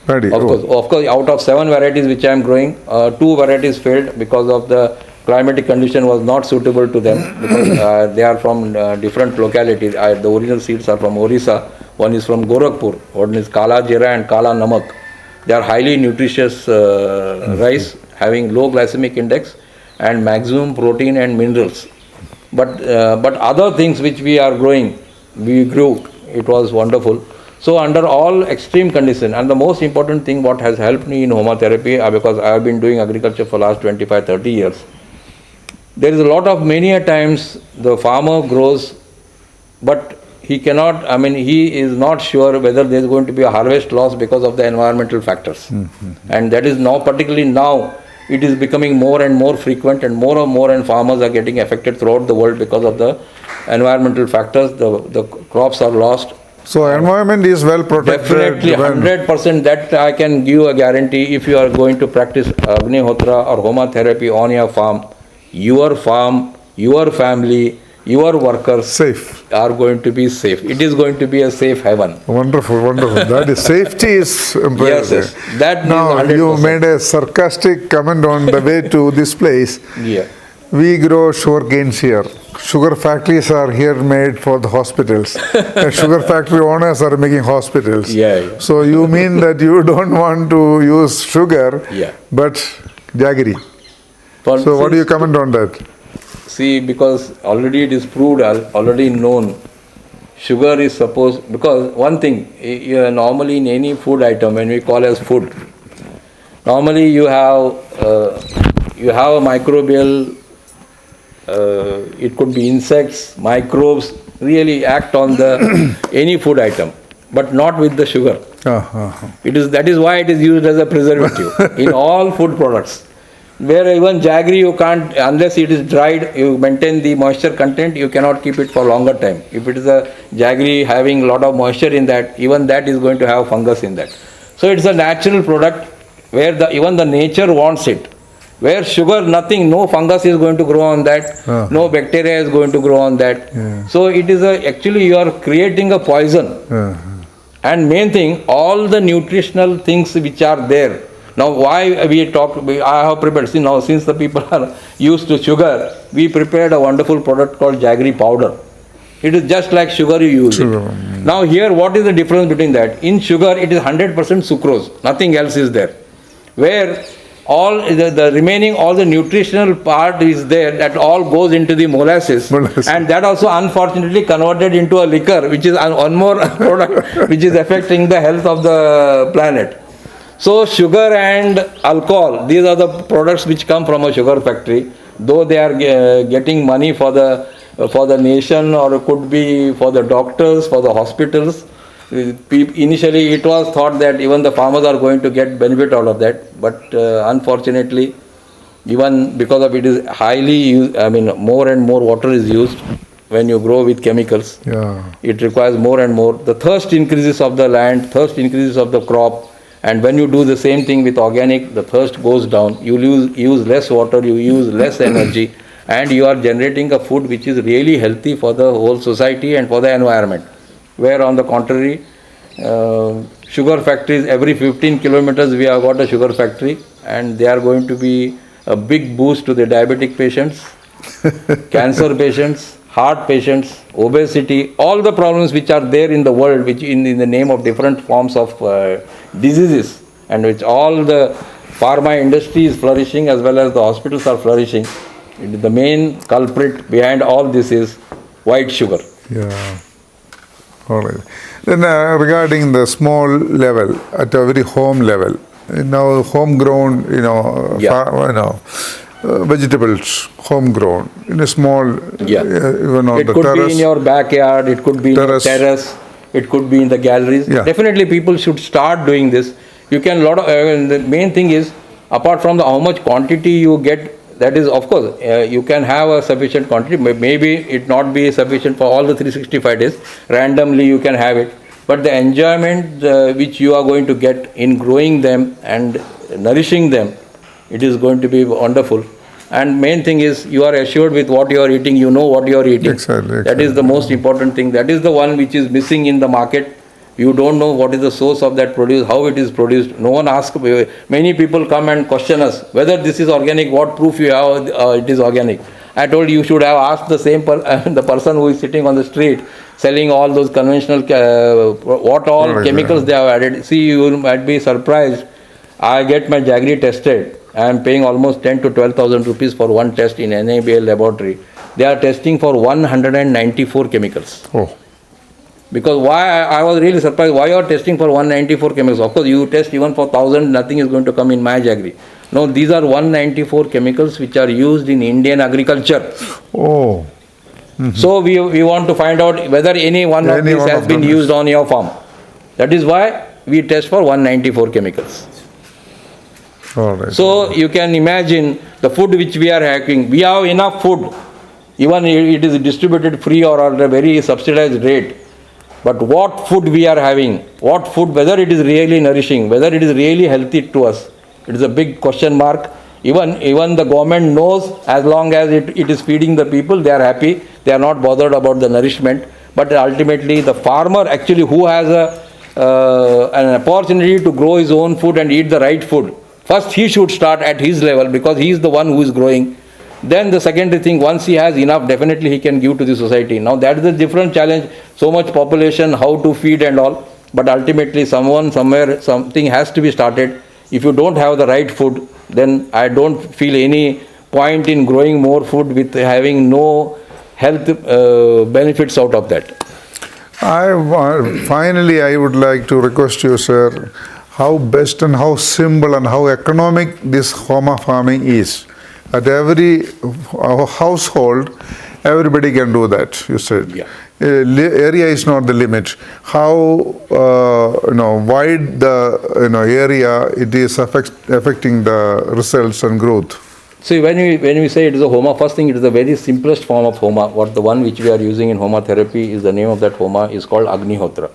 Of course, out of 7 varieties which I am growing, 2 varieties failed because of the climatic condition was not suitable to them, because they are from different localities. The original seeds are from Orissa. One is from Gorakhpur, one is Kala Jira and Kala Namak. They are highly nutritious rice, having low glycemic index and maximum protein and minerals. But other things which we are growing, we grew. It was wonderful. So under all extreme conditions, and the most important thing what has helped me in Homa therapy, because I have been doing agriculture for last 25-30 years, there is a lot of, many a times the farmer grows, but he cannot, he is not sure whether there is going to be a harvest loss because of the environmental factors. And that is now, particularly now, it is becoming more and more frequent, and more farmers are getting affected throughout the world because of the environmental factors. The crops are lost. So environment is well protected. Definitely, 100% that I can give a guarantee. If you are going to practice Ahni hothram or Homa therapy on your farm, your family, your workers are going to be safe. It is going to be a safe heaven. Wonderful, wonderful. That is, safety is important. Yes. That now, is 100%. You made a sarcastic comment on the way to this place. Yeah. We grow sugarcanes here. Sugar factories are here made for the hospitals. And sugar factory owners are making hospitals. Yeah. So you mean that you don't want to use sugar, but jaggery. So what do you comment on that? See, because already it is proved, already known, sugar is supposed, because one thing, normally in any food item, when we call as food, normally you have a microbial, it could be insects, microbes, really act on the any food item, but not with the sugar. That is why it is used as a preservative in all food products. Where even jaggery you can't, unless it is dried, you maintain the moisture content, you cannot keep it for longer time. If it is a jaggery having a lot of moisture in that, even that is going to have fungus in that. So it's a natural product where even the nature wants it. Where sugar, nothing, no fungus is going to grow on that, no bacteria is going to grow on that. So it is actually you are creating a poison. And main thing, all the nutritional things which are there. Now why we talk, I have prepared, see now since the people are used to sugar, we prepared a wonderful product called jaggery powder. It is just like sugar you use Sugar. it. Now here, what is the difference between that? In sugar, it is 100% sucrose. Nothing else is there. Where all the remaining, all the nutritional part is there, that all goes into the molasses. And that also unfortunately converted into a liquor, which is one more product which is affecting the health of the planet. So sugar and alcohol, these are the products which come from a sugar factory. Though they are getting money for the nation, or it could be for the doctors, for the hospitals. Initially it was thought that even the farmers are going to get benefit out of that, but unfortunately, even because of it is highly used, more and more water is used when you grow with chemicals. Yeah. It requires more and more. The thirst increases of the land, thirst increases of the crop, and when you do the same thing with organic, the thirst goes down. You use less water, you use less energy, and you are generating a food which is really healthy for the whole society and for the environment. Where on the contrary, sugar factories, every 15 kilometers we have got a sugar factory, and they are going to be a big boost to the diabetic patients, cancer patients, heart patients, obesity, all the problems which are there in the world, which in the name of different forms of diseases, and which all the pharma industry is flourishing as well as the hospitals are flourishing. The main culprit behind all this is white sugar. Yeah. All right. Then regarding the small level, at a very home level, now homegrown, vegetables, homegrown, in a small, even on it the could terrace. be in your backyard, it could be in your terrace, it could be in the galleries. Yeah. Definitely people should start doing this. You can, the main thing is, apart from how much quantity you get, that is, of course, you can have a sufficient quantity. Maybe it not be sufficient for all the 365 days. Randomly you can have it. But the enjoyment which you are going to get in growing them and nourishing them, it is going to be wonderful. And main thing is, you are assured with what you are eating, you know what you are eating. Exactly. That is the most important thing. That is the one which is missing in the market. You don't know what is the source of that produce, how it is produced. No one asks. Many people come and question us whether this is organic, what proof you have it is organic. I told you should have asked the same the person who is sitting on the street selling all those conventional, what all chemicals they have added. See, you might be surprised. I get my jaggery tested. I am paying almost 10 to 12,000 rupees for one test in NABL laboratory. They are testing for 194 chemicals. Oh. Because why I was really surprised, why you are testing for 194 chemicals? Of course, you test even for 1,000, nothing is going to come in my jaggery. No, these are 194 chemicals which are used in Indian agriculture. Oh. Mm-hmm. So we want to find out whether any one of these has been used on your farm. That is why we test for 194 chemicals. All right. So you can imagine the food which we are having. We have enough food. Even it is distributed free or at a very subsidized rate. But what food we are having, what food, whether it is really nourishing, whether it is really healthy to us, it is a big question mark. Even the government knows, as long as it is feeding the people, they are happy. They are not bothered about the nourishment. But ultimately, the farmer actually who has an opportunity to grow his own food and eat the right food, first he should start at his level because he is the one who is growing. Then the secondary thing, once he has enough, definitely he can give to the society. Now that is a different challenge. So much population, how to feed and all. But ultimately somewhere, something has to be started. If you don't have the right food, then I don't feel any point in growing more food with having no health benefits out of that. Finally, I would like to request you, sir, how best and how simple and how economic this homa farming is. At every household, everybody can do that, you said. Yeah. Area is not the limit. How wide the area it is affecting the results and growth. See, when we say it is a homa, first thing, it is the very simplest form of homa. The one which we are using in homa therapy is the name of that homa is called Ahni hothram.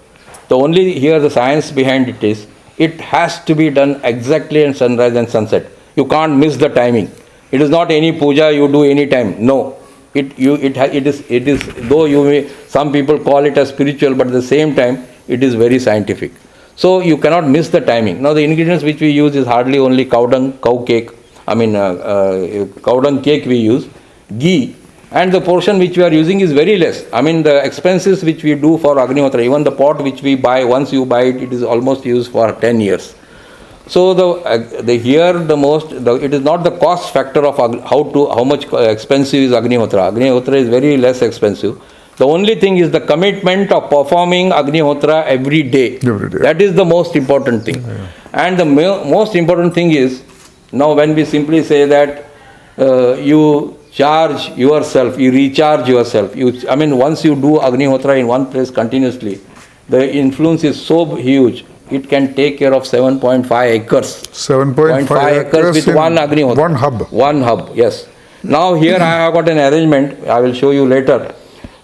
The only here the science behind it is it has to be done exactly in sunrise and sunset. You can't miss the timing. It is not any puja you do any time. No. It is though some people call it as spiritual, but at the same time it is very scientific. So you cannot miss the timing. Now the ingredients which we use is hardly only cow dung, cow cake. Cow dung cake we use, ghee, And the portion which we are using is very less. I mean, the expenses which we do for Agnihotra, even the pot which we buy, once you buy it, it is almost used for 10 years. So it is not the cost factor of how much expensive is Agnihotra. Agnihotra is very less expensive. The only thing is the commitment of performing Agnihotra every day. That is the most important thing. Yeah. And the most important thing is, now when we simply say that you charge yourself, you recharge yourself. Once you do Agnihotra in one place continuously, the influence is so huge. It can take care of 7.5 acres. 7.5 acres with one Agnihotra. One hub. One hub, yes. Now here I have got an arrangement, I will show you later,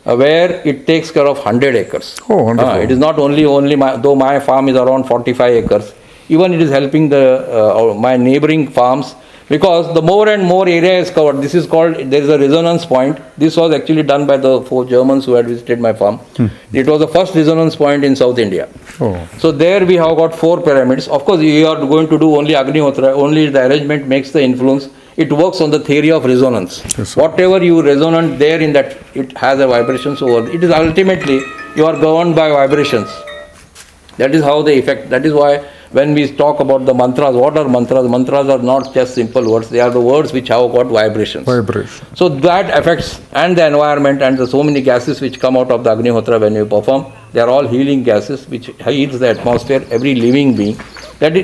where it takes care of 100 acres. Oh, wonderful. It is not only though my farm is around 45 acres, even it is helping my neighboring farms, because the more and more area is covered. This is called, there is a resonance point. This was actually done by the 4 Germans who had visited my farm. It was the first resonance point in South India. Oh. So there we have got 4 pyramids. Of course, you are going to do only Agnihotra, only the arrangement makes the influence. It works on the theory of resonance. Yes, whatever you resonate there in that, it has a vibrations over. It is ultimately, you are governed by vibrations. That is how they affect. That is why when we talk about the mantras, what are mantras? Mantras are not just simple words. They are the words which have got vibrations. So that affects and the environment and the so many gases which come out of the Agnihotra when you perform. They are all healing gases which heats the atmosphere, every living being.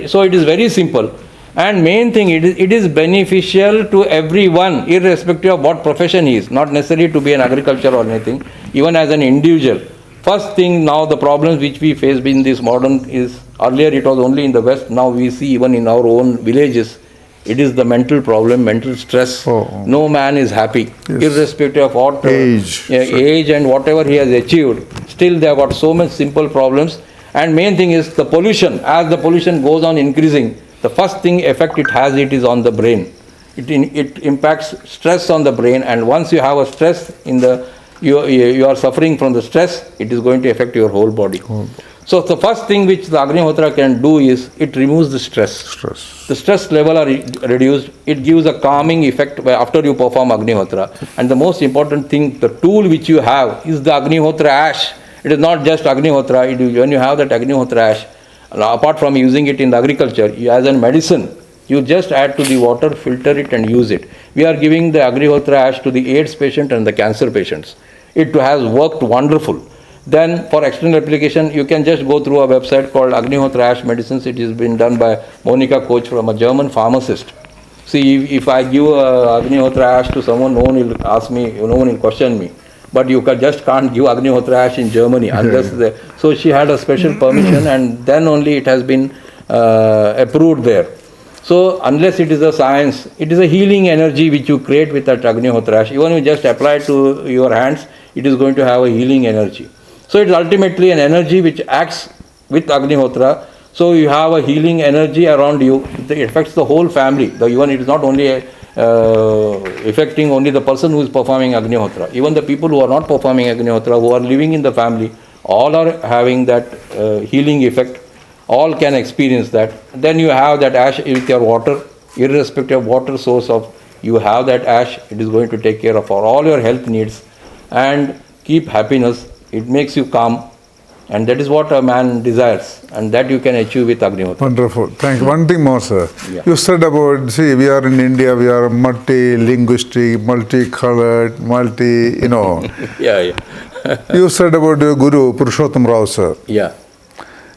So it is very simple. And main thing, it is beneficial to everyone, irrespective of what profession he is. Not necessary to be an agriculture or anything, even as an individual. First thing, now the problems which we face in this modern is, earlier it was only in the West, now we see even in our own villages, it is the mental problem, mental stress. No man is happy, irrespective of what age and whatever he has achieved. Still they have got so much simple problems. And main thing is the pollution. As the pollution goes on increasing, the first thing effect it has, it is on the brain. It impacts stress on the brain, and once you have a stress you are suffering from the stress, it is going to affect your whole body. So the first thing which the Agnihotra can do is, it removes the stress. The stress level are reduced. It gives a calming effect after you perform Agnihotra. And the most important thing, the tool which you have is the Agnihotra ash. It is not just Agnihotra. When you have that Agnihotra ash, apart from using it in the agriculture, as a medicine, you just add to the water, filter it and use it. We are giving the Agnihotra ash to the AIDS patient and the cancer patients. It has worked wonderful. Then for external application, you can just go through a website called Agnihotra Ash Medicines. It has been done by Monica Koch, from a German pharmacist. See, if I give Agnihotra ash to someone, no one will ask me, no one will question me. But you just can't give Agnihotra ash in Germany unless so she had a special permission, and then only it has been approved there. So unless it is a science, it is a healing energy which you create with that Agnihotra ash. Even if you just apply it to your hands, it is going to have a healing energy. So it is ultimately an energy which acts with Agnihotra. So you have a healing energy around you. It affects the whole family. Even it is not only affecting only the person who is performing Agnihotra. Even the people who are not performing Agnihotra, who are living in the family, all are having that healing effect. All can experience that. Then you have that ash with your water, irrespective of water source you have that ash. It is going to take care of all your health needs and keep happiness. It makes you calm, and that is what a man desires, and that you can achieve with Agnihotra. Wonderful. Thank you. One thing more, sir. Yeah. You said about, see, we are in India, we are multi-linguistic, multicolored, Yeah. You said about your Guru, Purushottam Rao, sir. Yeah.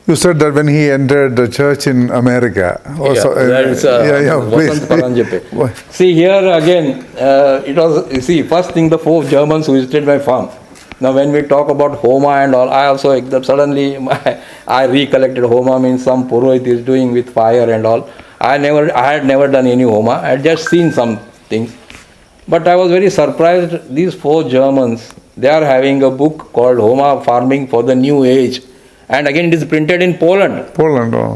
You said that when he entered the church in America. Please. See, here again, it was, first thing, the 4 Germans who visited my farm. Now when we talk about Homa and all, I also suddenly I recollected Homa means some Purohit is doing with fire and all. I had never done any Homa. I had just seen some things. But I was very surprised. These 4 Germans, they are having a book called Homa Farming for the New Age. And again, it is printed in Poland.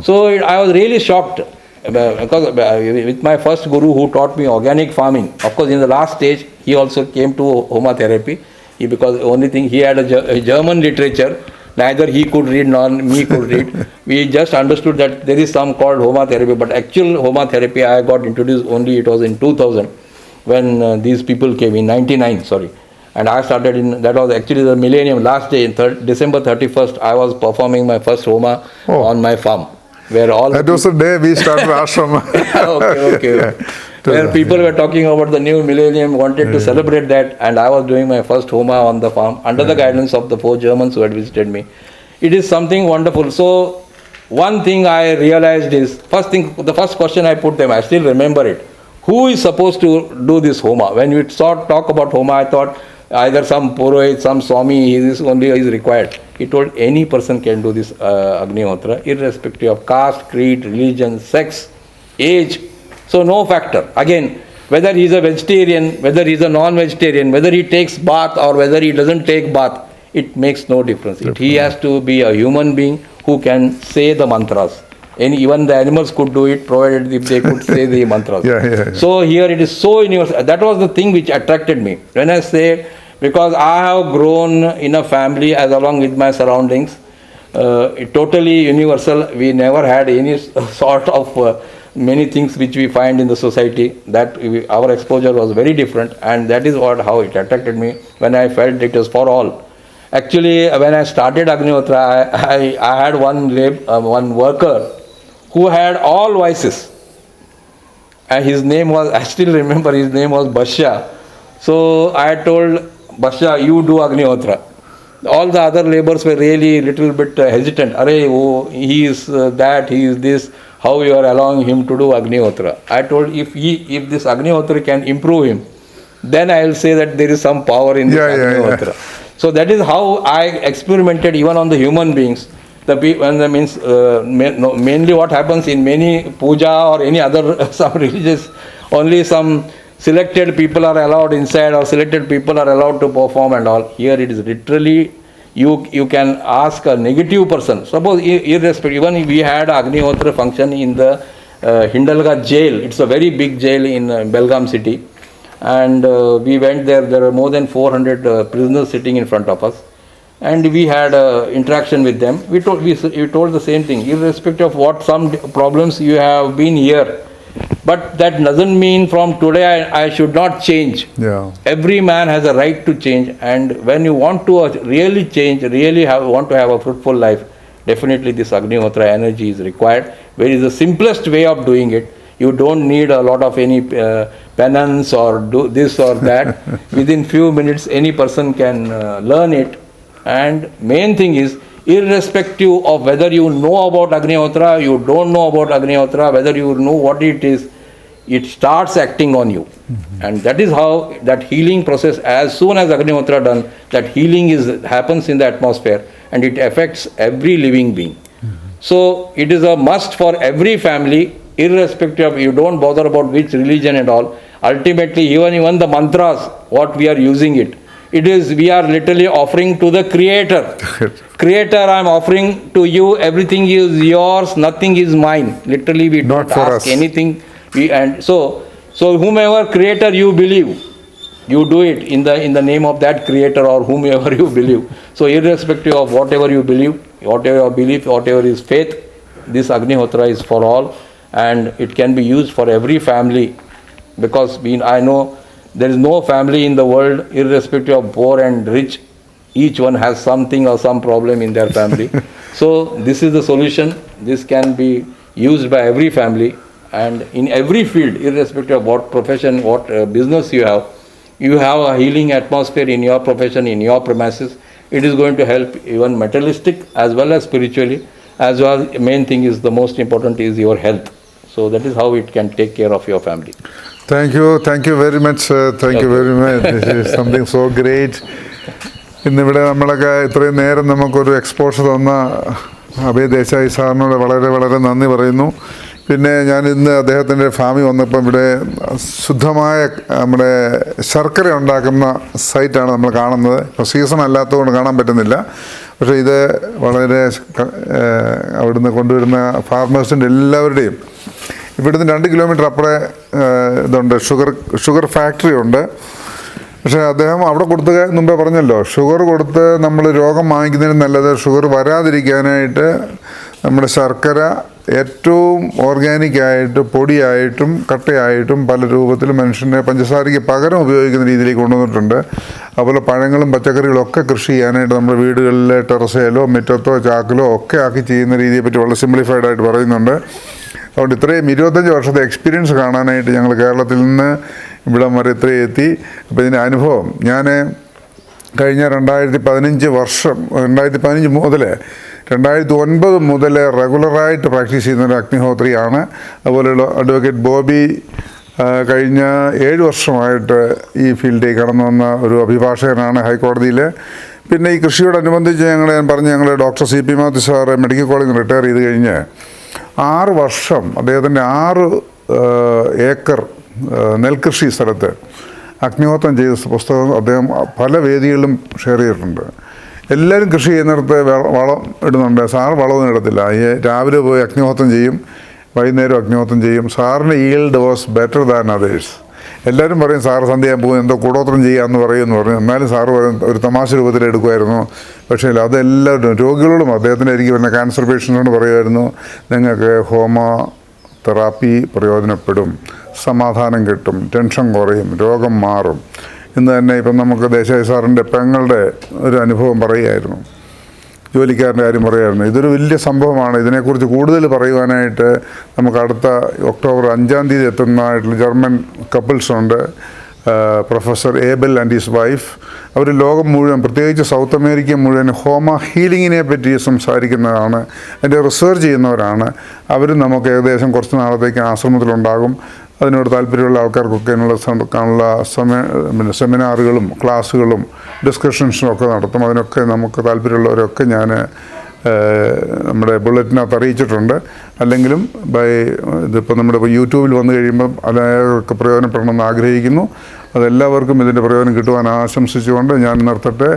So I was really shocked. Because with my first guru who taught me organic farming, of course in the last stage, he also came to Homa therapy. Because the only thing, he had a German literature, neither he could read nor me could read. We just understood that there is some called Homa therapy, but actual Homa therapy I got introduced only, it was in 2000 when these people came, in 99, sorry. And I started that was actually the millennium. Last day, December 31st, I was performing my first Homa on my farm. Where all That was the day we started ashram. okay. Where people were talking about the new millennium, wanted to celebrate that, and I was doing my first Homa on the farm under the guidance of the 4 Germans who had visited me. It is something wonderful. So, one thing I realized is, the first question I put them, I still remember it. Who is supposed to do this Homa? When we talk about Homa, I thought either some Purohit, some Swami, is required. He told any person can do this Agnihotra, irrespective of caste, creed, religion, sex, age. So no factor. Again, whether he is a vegetarian, whether he is a non-vegetarian, whether he takes bath or whether he doesn't take bath, it makes no difference. He has to be a human being who can say the mantras. And even the animals could do it, provided if they could say the mantras. Yeah. So here it is so universal. That was the thing which attracted me. When I say, because I have grown in a family as along with my surroundings, totally universal. We never had any sort of many things which we find in the society. Our exposure was very different, and that is how it attracted me when I felt it was for all. Actually, when I started Agnihotra, I had one worker who had all vices. And his name was, I still remember, his name was Basha. So I told Basha, you do Agnihotra. All the other laborers were really little bit hesitant. He is that, he is this, how you are allowing him to do Agnihotra. I told, if this Agnihotra can improve him, then I will say that there is some power in this Agnihotra. Yeah. So that is how I experimented even on the human beings. Mainly what happens in many puja or any other some religious, only some selected people are allowed inside or selected people are allowed to perform and all. Here it is literally, you can ask a negative person. Suppose irrespective, even we had Agnihotra function in the Hindalga jail. It's a very big jail in Belgaum city. And we went there were more than 400 prisoners sitting in front of us. And we had interaction with them. We told the same thing, irrespective of what some problems you have been here. But that doesn't mean from today I should not change. Yeah. Every man has a right to change, and when you want to really change, want to have a fruitful life, definitely this Agnihotra energy is required. Where is the simplest way of doing it? You don't need a lot of any penance or do this or that. Within few minutes, any person can learn it. And main thing is, irrespective of whether you know about Agnihotra, you don't know about Agnihotra, whether you know what it is, it starts acting on you. Mm-hmm. And that is how that healing process, as soon as Agnihotra done, that healing happens in the atmosphere and it affects every living being. Mm-hmm. So it is a must for every family, irrespective of, you don't bother about which religion and all. Ultimately, even the mantras, what we are using it, we are literally offering to the Creator. Creator, I am offering to you, everything is yours, nothing is mine. Literally, we don't ask anything. So whomever Creator you believe, you do it in the name of that Creator or whomever you believe. So irrespective of whatever you believe, whatever your belief, whatever is faith, this Agnihotra is for all, and it can be used for every family, because I know there is no family in the world, irrespective of poor and rich, each one has something or some problem in their family. So this is the solution. This can be used by every family, and in every field, irrespective of what profession, what business you have a healing atmosphere in your profession, in your premises. It is going to help even materialistic as well as spiritually, as well. Main thing is, the most important is your health. So that is how it can take care of your family. Thank you very much, sir. Thank you very much. This is something so great. ഇന്നിവിടെ നമ്മളൊക്കെ ഇത്രയും നേരം നമുക്കൊരു exposure തന്ന അഭയ് ദേശായി സാറിനോട് വളരെ വളരെ നന്ദി പറയുന്നു. പിന്നെ ഞാൻ ഇന്ന് അദ്ദേഹത്തിൻ്റെ ഫാമിൽ വന്നപ്പോൾ ഇവിടെ ശുദ്ധമായ നമ്മുടെ ശർക്കര ഉണ്ടാക്കുന്ന സൈറ്റാണ് നമ്മൾ കാണുന്നത്. ഇപ്പോൾ സീസൺ അല്ലാത്തതുകൊണ്ട് കാണാൻ പറ്റുന്നില്ല. പക്ഷേ ഇത് വളരെ അവിടുന്ന് കൊണ്ടുവരുന്ന ഫാർമേഴ്സിൻ്റെ എല്ലാവരുടെയും ഇവിടുന്ന് 2 കിലോമീറ്റർ അപ്പുറേ ഇതുണ്ട്, ഷുഗർ ഫാക്ടറി ഉണ്ട്. പക്ഷേ അദ്ദേഹം അവിടെ കൊടുത്ത് മുമ്പേ പറഞ്ഞല്ലോ, ഷുഗർ കൊടുത്ത് നമ്മൾ രോഗം വാങ്ങിക്കുന്നതിന് നല്ലത് ഷുഗർ വരാതിരിക്കാനായിട്ട് നമ്മുടെ ശർക്കര ഏറ്റവും ഓർഗാനിക്കായിട്ട് പൊടിയായിട്ടും കട്ടയായിട്ടും പല രൂപത്തിലും മനുഷ്യനെ പഞ്ചസാരയ്ക്ക് പകരം ഉപയോഗിക്കുന്ന രീതിയിലേക്ക് കൊണ്ടുവന്നിട്ടുണ്ട്. അതുപോലെ പഴങ്ങളും പച്ചക്കറികളും ഒക്കെ കൃഷി ചെയ്യാനായിട്ട് നമ്മുടെ വീടുകളിലെ ടെറസയിലോ മുറ്റത്തോ ചാക്കിലോ ഒക്കെ ആക്കി ചെയ്യുന്ന രീതിയെപ്പറ്റി വളരെ സിംപ്ലിഫൈഡ് ആയിട്ട് പറയുന്നുണ്ട്. അതുകൊണ്ട് ഇത്രയും 25 വർഷത്തെ എക്സ്പീരിയൻസ് കാണാനായിട്ട് ഞങ്ങൾ കേരളത്തിൽ നിന്ന് ഇവിടം വരെ ഇത്രയും എത്തി. അപ്പോൾ ഇതിൻ്റെ അനുഭവം ഞാൻ കഴിഞ്ഞ 2015 മുതൽ 2009 മുതൽ റെഗുലറായിട്ട് പ്രാക്ടീസ് ചെയ്യുന്ന ഒരു അഗ്നിഹോത്രിയാണ്. അതുപോലെയുള്ള അഡ്വക്കേറ്റ് ബോബി കഴിഞ്ഞ 7 വർഷമായിട്ട് ഈ ഫീൽഡിൽ കടന്നു വന്ന ഒരു അഭിഭാഷകനാണ് ഹൈക്കോടതിയിൽ. പിന്നെ ഈ കൃഷിയോടനുബന്ധിച്ച് ഞങ്ങൾ doctor CP Mathew sir medical കോളേജിൽ നിന്ന് റിട്ടയർ ചെയ്ത് കഴിഞ്ഞ് 6 വർഷം അദ്ദേഹത്തിൻ്റെ 6 ഏക്കർ നെൽകൃഷി സ്ഥലത്ത് അഗ്നിഹോത്രം ചെയ്ത പുസ്തകം അദ്ദേഹം പല വേദികളിലും ഷെയർ ചെയ്തിട്ടുണ്ട്. എല്ലാവരും കൃഷി ചെയ്യുന്നിടത്ത് വളം ഇടുന്നുണ്ട്, സാറ് വളമൊന്നും ഇടത്തില്ല. രാവിലെ പോയി അഗ്നിഹോത്രം ചെയ്യും, വൈകുന്നേരം അഗ്നിഹോത്രം ചെയ്യും. സാറിൻ്റെ yield was better than others. എല്ലാവരും പറയും സാറ് സന്ധ്യ ചെയ്യാൻ പോകും, എന്തോ കൂടോത്രം ചെയ്യാമെന്ന് പറയുമെന്ന് പറഞ്ഞു. എന്നാലും സാറ് പറയും ഒരു തമാശ രൂപത്തിൽ എടുക്കുമായിരുന്നു. പക്ഷേ അതെല്ലാവരും രോഗികളോടും അദ്ദേഹത്തിൻ്റെ എനിക്ക് വരുന്ന ക്യാൻസർ പേഷ്യൻസിനോട് പറയുമായിരുന്നു, നിങ്ങൾക്ക് ഹോമ തെറാപ്പി പ്രയോജനപ്പെടും, സമാധാനം കിട്ടും, ടെൻഷൻ കുറയും, രോഗം മാറും. ഇന്ന് തന്നെ ഇപ്പം നമുക്ക് ദേശായി സാറിൻ്റെ പെങ്ങളുടെ ഒരു അനുഭവം പറയുമായിരുന്നു, ജോലിക്കാരൻ്റെ കാര്യം പറയുമായിരുന്നു. ഇതൊരു വലിയ സംഭവമാണ്. ഇതിനെക്കുറിച്ച് കൂടുതൽ പറയുവാനായിട്ട് നമുക്ക് അടുത്ത ഒക്ടോബർ 5-ാം തീയതി എത്തുന്നതായിട്ടുള്ള ജർമ്മൻ കപ്പിൾസുണ്ട്, professor Abel and his wife. അവർ ലോകം മുഴുവൻ, പ്രത്യേകിച്ച് സൗത്ത് അമേരിക്ക മുഴുവൻ ഹോമ ഹീലിങ്ങിനെ പറ്റി സംസാരിക്കുന്നതാണ്, അതിൻ്റെ റിസർച്ച് ചെയ്യുന്നവരാണ്. അവരും നമുക്ക് ഏകദേശം കുറച്ച് നാളത്തേക്ക് ആശ്രമത്തിലുണ്ടാകും. അതിനോട് താല്പര്യമുള്ള ആൾക്കാർക്കൊക്കെ അതിനുള്ള സെമിനാറുകളും ക്ലാസ്സുകളും ഡിസ്കഷൻസും ഒക്കെ നടത്തും. അതിനൊക്കെ നമുക്ക് താല്പര്യമുള്ളവരൊക്കെ ഞാൻ നമ്മുടെ ബുള്ളറ്റിനകത്ത് അറിയിച്ചിട്ടുണ്ട്. അല്ലെങ്കിലും ഇതിപ്പോൾ നമ്മുടെ യൂട്യൂബിൽ വന്നു കഴിയുമ്പം അതൊക്കെ പ്രയോജനപ്പെടണമെന്ന് ആഗ്രഹിക്കുന്നു. അതെല്ലാവർക്കും ഇതിൻ്റെ പ്രയോജനം കിട്ടുവാൻ ആശംസിച്ചുകൊണ്ട് ഞാൻ നിർത്തട്ടെ.